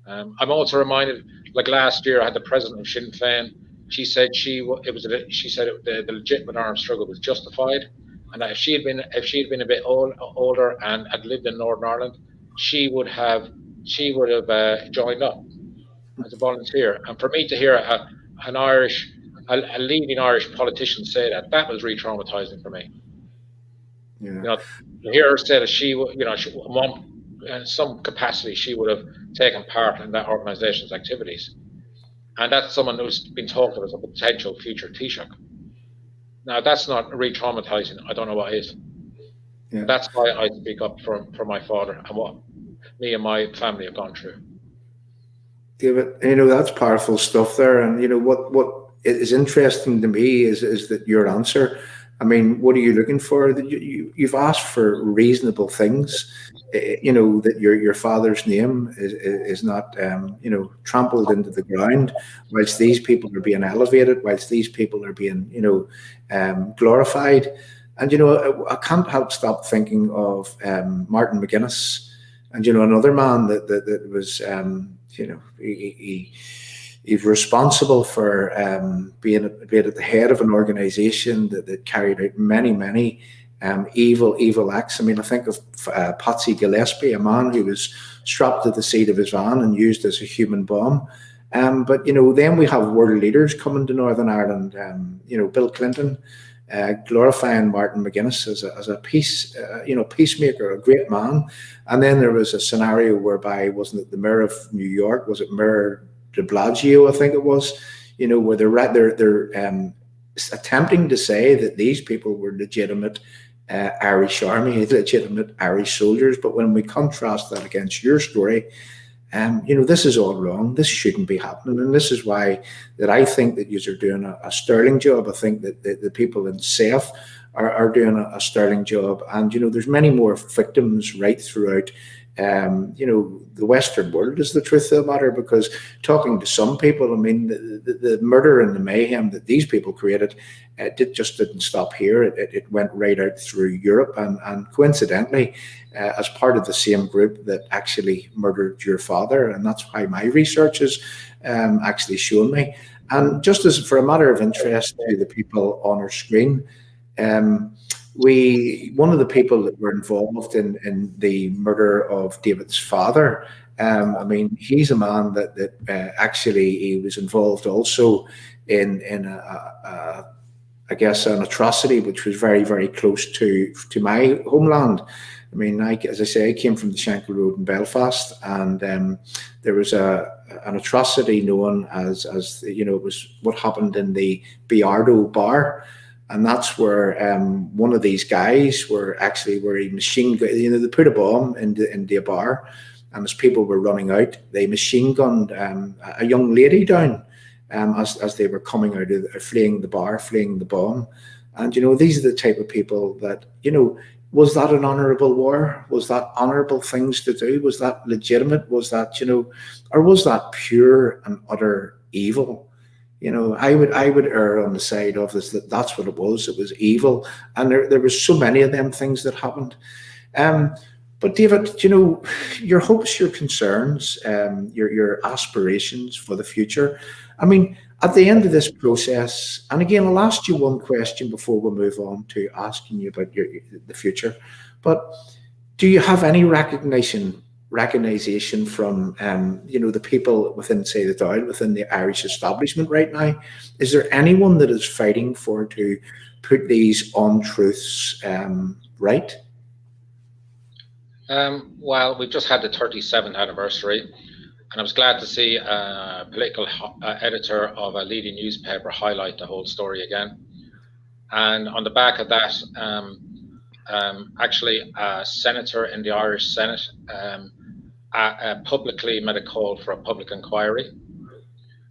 I'm also reminded, like last year, I had the president of Sinn Féin. She said the legitimate armed struggle was justified, and that if she had been a bit older and had lived in Northern Ireland, she would have joined up as a volunteer. And for me to hear a leading Irish politician say that was re-traumatizing for me. Yeah. You know, to hear her say that in some capacity she would have taken part in that organisation's activities, and that's someone who's been talked of as a potential future Taoiseach. Now that's not re-traumatizing. I don't know what is. Yeah. That's why I speak up for my father and what me and my family have gone through. David, that's powerful stuff there. And what is interesting to me is that your answer. I mean, what are you looking for? That you've asked for reasonable things. That your father's name is not trampled into the ground, whilst these people are being elevated, whilst these people are being glorified. And I can't help stop thinking of Martin McGuinness, and another man that was he's responsible for being at the head of an organization that carried out many evil acts. I mean, I think of Patsy Gillespie, a man who was strapped to the seat of his van and used as a human bomb. But then we have world leaders coming to Northern Ireland. Bill Clinton glorifying Martin McGuinness as a peacemaker, a great man. And then there was a scenario whereby, wasn't it the mayor of New York? Was it Mayor de Blasio? I think it was. Where they're attempting to say that these people were legitimate Irish army, legitimate Irish soldiers. But when we contrast that against your story, this is all wrong. This shouldn't be happening. And this is why that I think that you are doing a sterling job. I think that the people in SAFE are doing a sterling job. And, there's many more victims right throughout, the Western world is the truth of the matter, because talking to some people, I mean, the murder and the mayhem that these people created, just didn't stop here. It went right out through Europe, and coincidentally, as part of the same group that actually murdered your father. And that's why my research has actually shown me. And just as for a matter of interest to the people on our screen, one of the people that were involved in the murder of David's father, I mean, he's a man that actually he was involved also in I guess an atrocity which was very close to my homeland. I mean, as I say, I came from the Shankill Road in Belfast, and there was an atrocity known as it was what happened in the Biardo bar. And that's where one of these guys where he machine gunned, they put a bomb into a bar, and as people were running out, they machine gunned a young lady down as they were coming out of fleeing the bar, fleeing the bomb. And these are the type of people that was that an honourable war? Was that honourable things to do? Was that legitimate? Was that or was that pure and utter evil? I would err on the side of this that's what it was. It was evil, and there was so many of them things that happened. But David, your hopes, your concerns, your aspirations for the future. I mean, at the end of this process, and again, I'll ask you one question before we move on to asking you about the future. But do you have any recognition from the people within, say, the Dáil, within the Irish establishment right now? Is there anyone that is fighting to put these untruths right? Well, we've just had the 37th anniversary, and I was glad to see a political editor of a leading newspaper highlight the whole story again. And on the back of that, actually a senator in the Irish Senate publicly made a call for a public inquiry,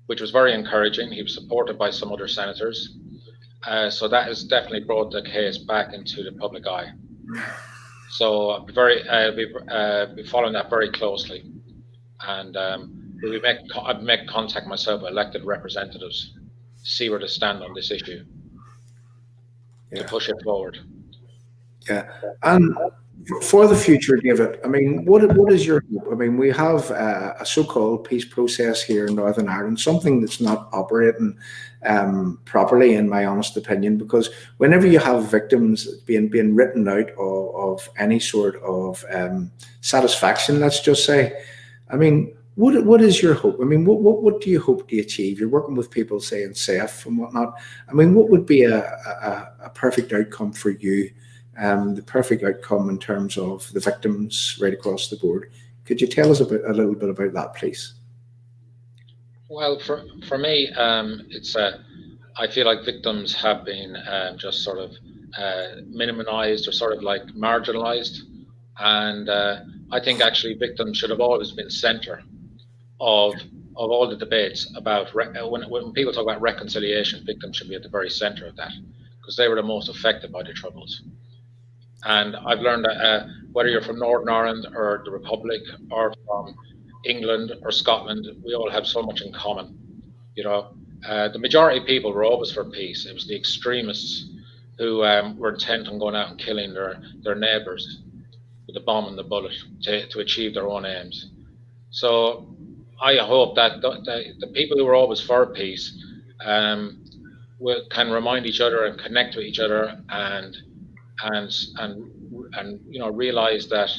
which was very encouraging. He was supported by some other senators. So that has definitely brought the case back into the public eye. So I'll be following that very closely, and I'd make contact myself with elected representatives, see where they stand on this issue, to push it forward. Yeah, and for the future, David, I mean, what is your hope? I mean, we have a so-called peace process here in Northern Ireland, something that's not operating properly, in my honest opinion, because whenever you have victims being written out of any sort of satisfaction, let's just say, I mean, what is your hope? I mean, what do you hope to achieve? You're working with people, say, in SAFE and whatnot. I mean, what would be a perfect outcome for you? The perfect outcome in terms of the victims right across the board. Could you tell us a little bit about that, please? Well, for me, I feel like victims have been just sort of minimized or sort of like marginalized, and I think actually victims should have always been center of all the debates about when people talk about reconciliation. Victims should be at the very center of that, because they were the most affected by the Troubles. And I've learned that whether you're from Northern Ireland or the Republic or from England or Scotland, we all have so much in common. You know, the majority of people were always for peace. It was the extremists who were intent on going out and killing their neighbours with the bomb and the bullet to achieve their own aims. So I hope that the people who were always for peace can remind each other and connect with each other and you know, realize that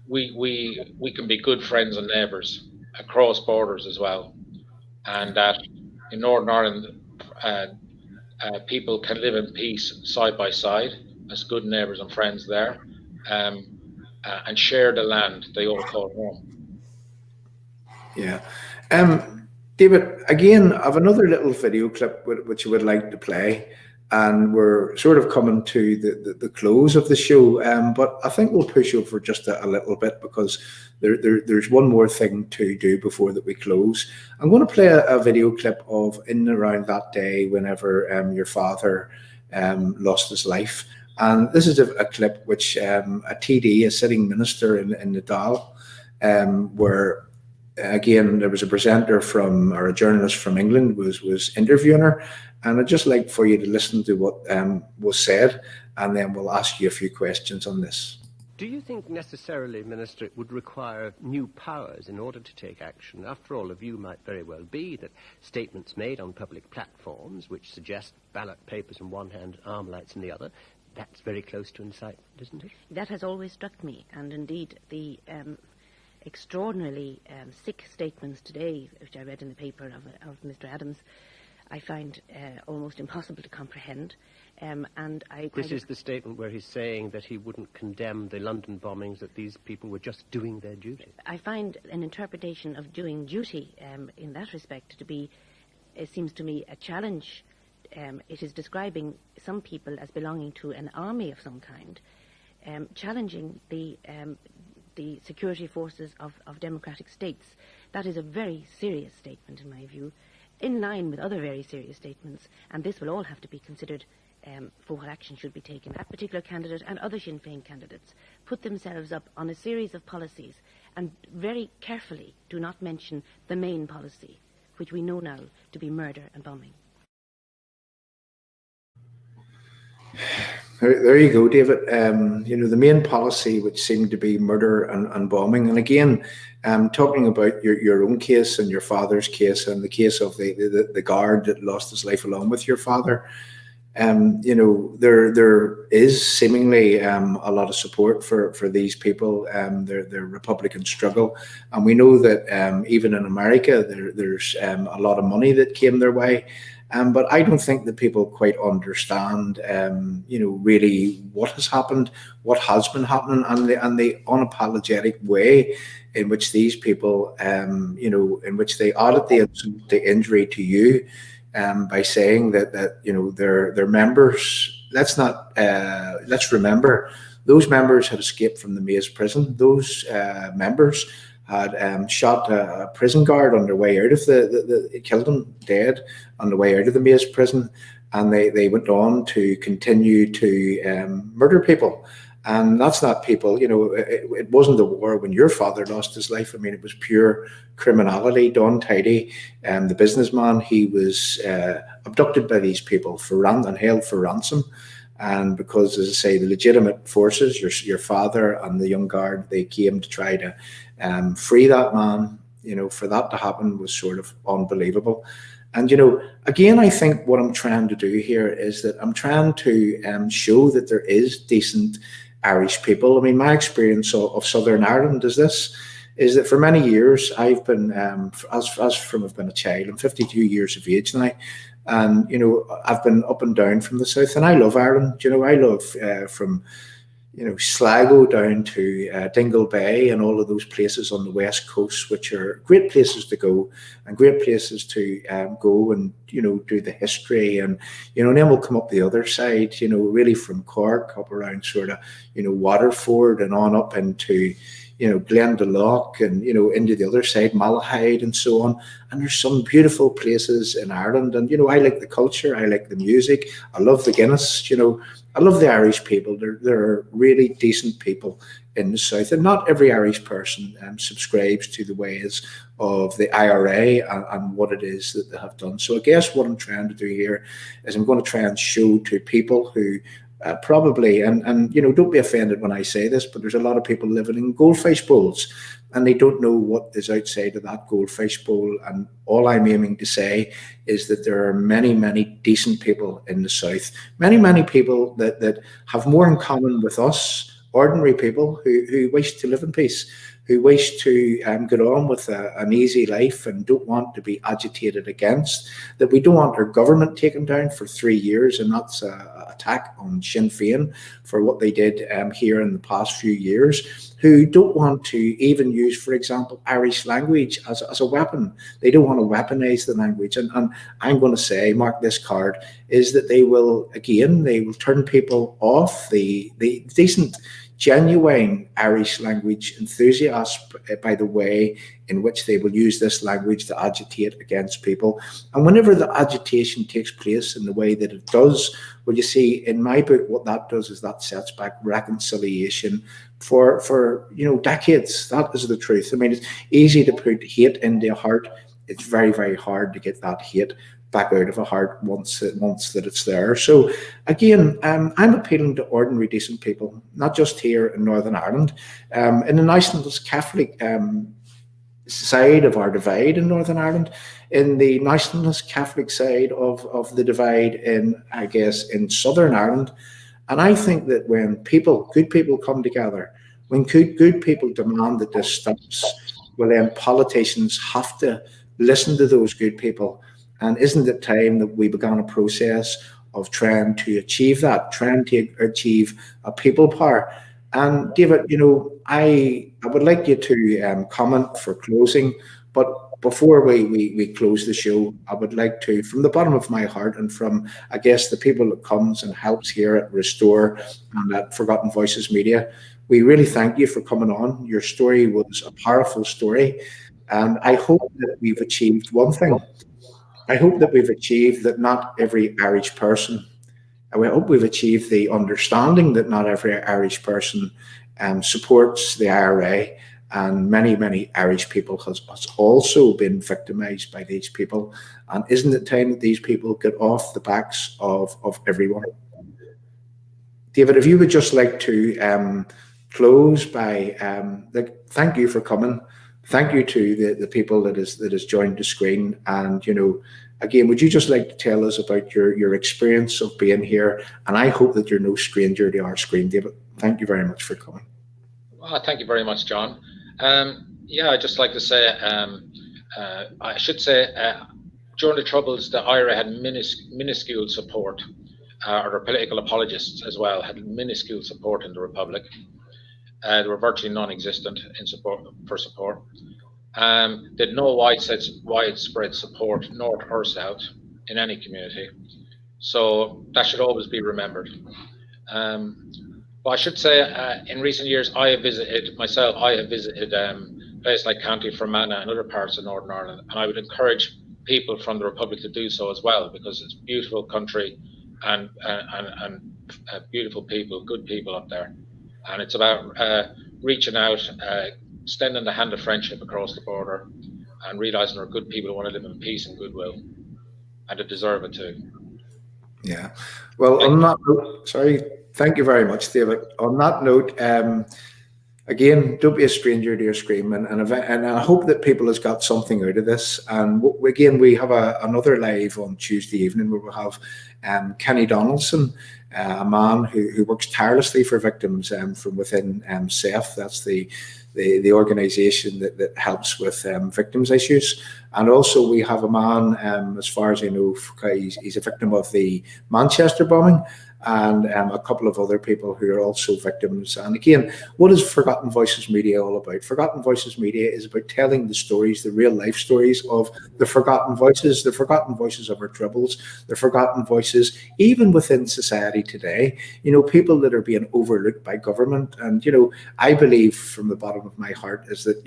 we can be good friends and neighbours across borders as well, and that in Northern Ireland people can live in peace side by side as good neighbours and friends there, and share the land they all call home. Yeah. David, again, I have another little video clip which I would like to play, and we're sort of coming to the close of the show, but I think we'll push over just a little bit, because there's one more thing to do before that we close. I'm going to play a video clip of in and around that day whenever your father lost his life. And this is a clip which a TD, a sitting minister in the Dáil, where again there was a presenter from, or a journalist from England was interviewing her, and I'd just like for you to listen to what was said, and then we'll ask you a few questions on this. Do you think necessarily, Minister, it would require new powers in order to take action? After all, the view might very well be that statements made on public platforms which suggest ballot papers in one hand, arm lights in the other, that's very close to incitement, isn't it? That has always struck me, and indeed the extraordinarily sick statements today, which I read in the paper of Mr. Adams, I find almost impossible to comprehend. This is the statement where he's saying that he wouldn't condemn the London bombings, that these people were just doing their duty. I find an interpretation of doing duty in that respect to be, it seems to me, a challenge. It is describing some people as belonging to an army of some kind, challenging the security forces of democratic states. That is a very serious statement in my view, in line with other very serious statements, and this will all have to be considered for what action should be taken. That particular candidate and other Sinn Féin candidates put themselves up on a series of policies and very carefully do not mention the main policy, which we know now to be murder and bombing. There you go, David. You know, the main policy, which seemed to be murder and bombing. And again, talking about your own case and your father's case and the case of the guard that lost his life along with your father, you know, there is seemingly a lot of support for these people, their Republican struggle. And we know that even in America, there's a lot of money that came their way. But I don't think that people quite understand, you know, really what has happened, what has been happening, and the unapologetic way in which these people, you know, in which they audit the injury to you by saying that you know they're members. Let's remember Those members had escaped from the Maze prison. Those members had shot a prison guard on their way out of killed him dead on the way out of the Maze prison, and they went on to continue to murder people. And that's not people, it wasn't a war when your father lost his life. I mean, it was pure criminality. Don Tidy, the businessman, he was abducted by these people and held for ransom. And because, as I say, the legitimate forces, your father and the young guard, they came to try to free that man. For that to happen was sort of unbelievable. And, again, I think what I'm trying to do here is that I'm trying to show that there is decent Irish people. I mean, my experience of Southern Ireland is that for many years I've been, as from I've been a child, I'm 52 years of age now, and I've been up and down from the south, and I love Ireland. I love from Sligo down to Dingle Bay and all of those places on the west coast, which are great places to go and great places to go and do the history, and and then we'll come up the other side, really from Cork up around sort of Waterford and on up into Glendalough and into the other side, Malahide and so on. And there's some beautiful places in Ireland, and I like the culture, I like the music, I love the Guinness, I love the Irish people. They're really decent people in the south, and not every Irish person subscribes to the ways of the IRA and what it is that they have done. So I guess what I'm trying to do here is I'm going to try and show to people who probably, and don't be offended when I say this, but there's a lot of people living in goldfish bowls, and they don't know what is outside of that goldfish bowl. And all I'm aiming to say is that there are many, many decent people in the south, many, many people that have more in common with us, ordinary people who wish to live in peace, who wish to get on with an easy life and don't want to be agitated against, that we don't want our government taken down for 3 years, and that's an attack on Sinn Féin for what they did here in the past few years, who don't want to even use, for example, Irish language as a weapon. They don't want to weaponize the language. And I'm going to say, mark this card, is that they will turn people off the decent, genuine Irish language enthusiasts by the way in which they will use this language to agitate against people. And whenever the agitation takes place in the way that it does, well, you see, in my book, what that does is that sets back reconciliation for decades. That is the truth. I mean, it's easy to put hate into a heart. It's very, very hard to get that hate back out of a heart once that it's there. So again, I'm appealing to ordinary decent people, not just here in Northern Ireland, in the nationalist Catholic side of our divide in Northern Ireland, in the nationalist Catholic side of the divide in Southern Ireland. And I think that when good people come together, when good people demand that this stops, well then politicians have to listen to those good people. And isn't it time that we began a process of trying to achieve that, trying to achieve a people power? And David, I would like you to comment for closing, but before we close the show, I would like to, from the bottom of my heart and from, I guess, the people that comes and helps here at Restore and at Forgotten Voices Media, we really thank you for coming on. Your story was a powerful story, and I hope that we've achieved one thing. I hope that we've achieved that not every Irish person, I hope we've achieved the understanding that not every Irish person supports the IRA, and many, many Irish people has also been victimised by these people. And isn't it time that these people get off the backs of everyone? David, if you would just like to close by, thank you for coming. Thank you to the people that has joined the screen. And, again, would you just like to tell us about your experience of being here? And I hope that you're no stranger to our screen, David. Thank you very much for coming. Well, thank you very much, John. I'd just like to say, I should say, during the Troubles, the IRA had minuscule support, or the political apologists as well had minuscule support in the Republic. They were virtually non-existent in support. They had no widespread support, north or south, in any community. So that should always be remembered. Well, I should say, in recent years, I have visited places like County Fermanagh and other parts of Northern Ireland, and I would encourage people from the Republic to do so as well, because it's a beautiful country and beautiful people, good people up there, and it's about reaching out, extending the hand of friendship across the border, and realizing there are good people who want to live in peace and goodwill, and they deserve it too. Yeah. Well, on that note, sorry, thank you very much, David. On that note, again, don't be a stranger to your screen, and I hope that people has got something out of this. And again, we have another live on Tuesday evening where we'll have Kenny Donaldson, a man who works tirelessly for victims from within SAFE. That's the organisation that helps with victims issues. And also we have a man, as far as I know, he's a victim of the Manchester bombing, and a couple of other people who are also victims. And again, what is Forgotten Voices Media all about? Forgotten Voices Media is about telling the stories, the real life stories of the forgotten voices of our troubles, the forgotten voices, even within society today, people that are being overlooked by government. And, I believe from the bottom of my heart is that,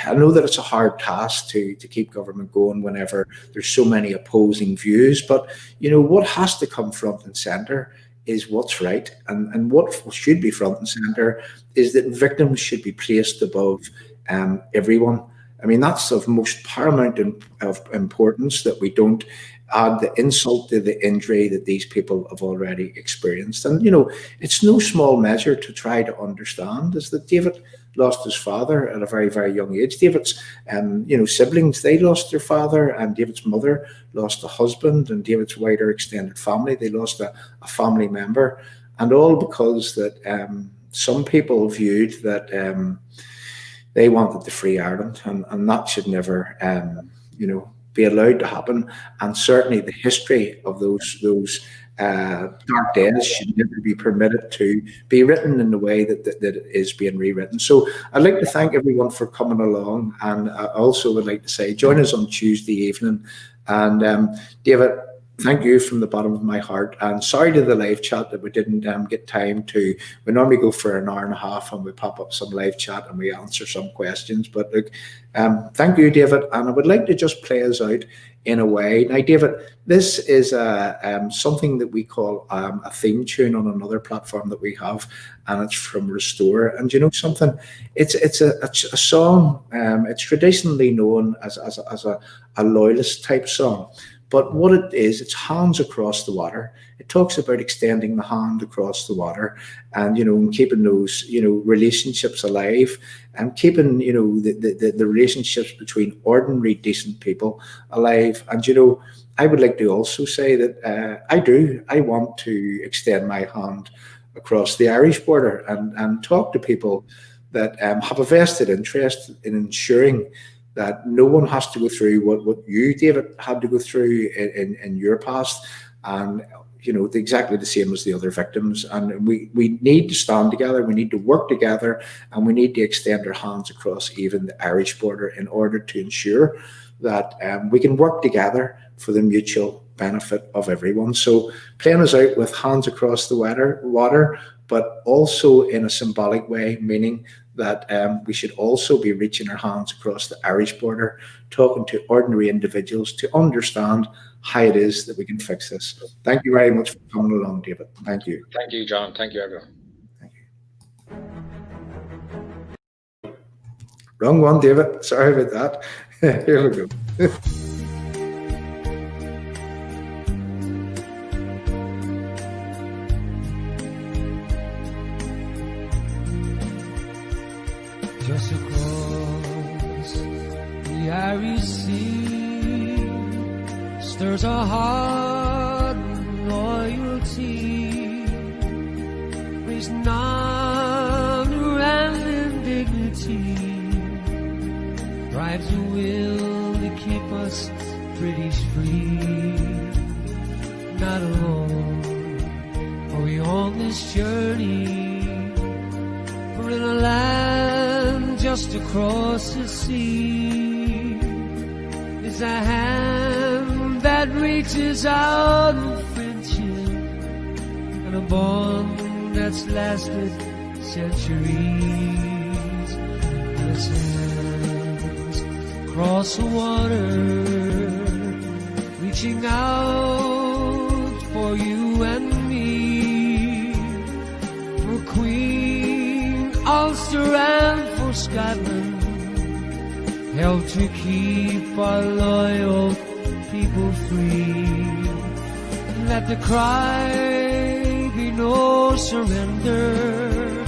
I know that it's a hard task to keep government going whenever there's so many opposing views, but, what has to come front and centre is what's right, and what should be front and centre is that victims should be placed above everyone. I mean, that's of most paramount of importance, that we don't add the insult to the injury that these people have already experienced. And, it's no small measure to try to understand is that David lost his father at a very, very young age. David's, siblings, they lost their father, and David's mother lost a husband, and David's wider extended family, they lost a family member, and all because that some people viewed that they wanted to free Ireland, and that should never, be allowed to happen. And certainly the history of those dark days should never be permitted to be written in the way that it is being rewritten. So I'd like to thank everyone for coming along, and I also would like to say join us on Tuesday evening. And David, thank you from the bottom of my heart, and sorry to the live chat that we didn't get time to. We normally go for an hour and a half and we pop up some live chat and we answer some questions, but look, thank you, David. And I would like to just play us out in a way. Now, David, this is something that we call a theme tune on another platform that we have, and it's from Restore. And you know something, it's a song, it's traditionally known as a loyalist type song. But what it is, it's hands across the water. It talks about extending the hand across the water, and and keeping those relationships alive, and keeping the relationships between ordinary decent people alive. And I would like to also say that I want to extend my hand across the Irish border and talk to people that have a vested interest in ensuring that no one has to go through what you, David, had to go through in your past, and exactly the same as the other victims. And we need to stand together, we need to work together, and we need to extend our hands across even the Irish border in order to ensure that we can work together for the mutual benefit of everyone. So playing us out with hands across the water, but also in a symbolic way, meaning that we should also be reaching our hands across the Irish border, talking to ordinary individuals to understand how it is that we can fix this. Thank you very much for coming along, David. Thank you. Thank you, John. Thank you, everyone. Thank you. Wrong one, David. Sorry about that. Here we go. Just across the Irish Sea stirs a heart of loyalty, raising honor and indignity, drives a will to keep us British free. Not alone are we on this journey, for in a land just across the sea is a hand that reaches out in friendship, and a bond that's lasted centuries. His hands across the water, reaching out for you and me, for Queen Ulster and for Scotland, help to keep our loyal people free. Let the cry be no surrender,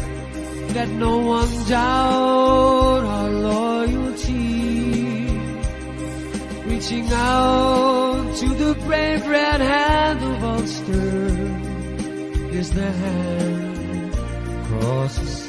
let no one doubt our loyalty. Reaching out to the brave red hand of Ulster is the hand across the sea.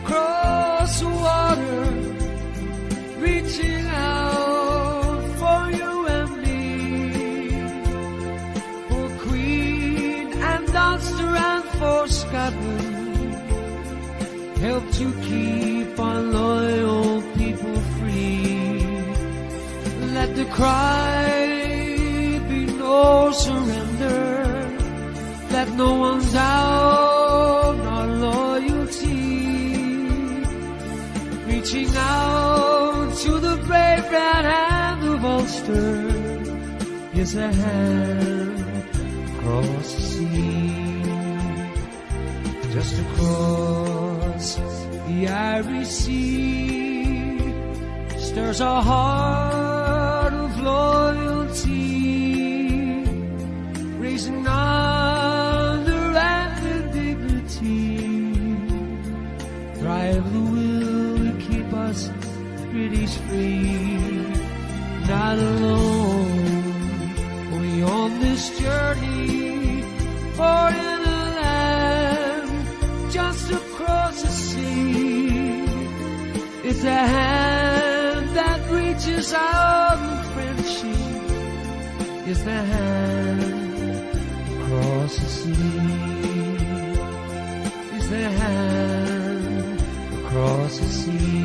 Cross the water, reaching out for you and me, for Queen and Ulster and for Scotland, help to keep our loyal people free. Let the cry be no surrender, let no one doubt our loyalty. Reaching out to the brave red hand of Ulster is a hand across the sea. Just across the Irish Sea stirs a heart of loyalty, raising honor and dignity. Drive the will to keep us British free. Not alone, we on this journey, or in a land just across the sea. It's a hand that reaches out in friendship, is the hand across the sea, is the hand across the sea.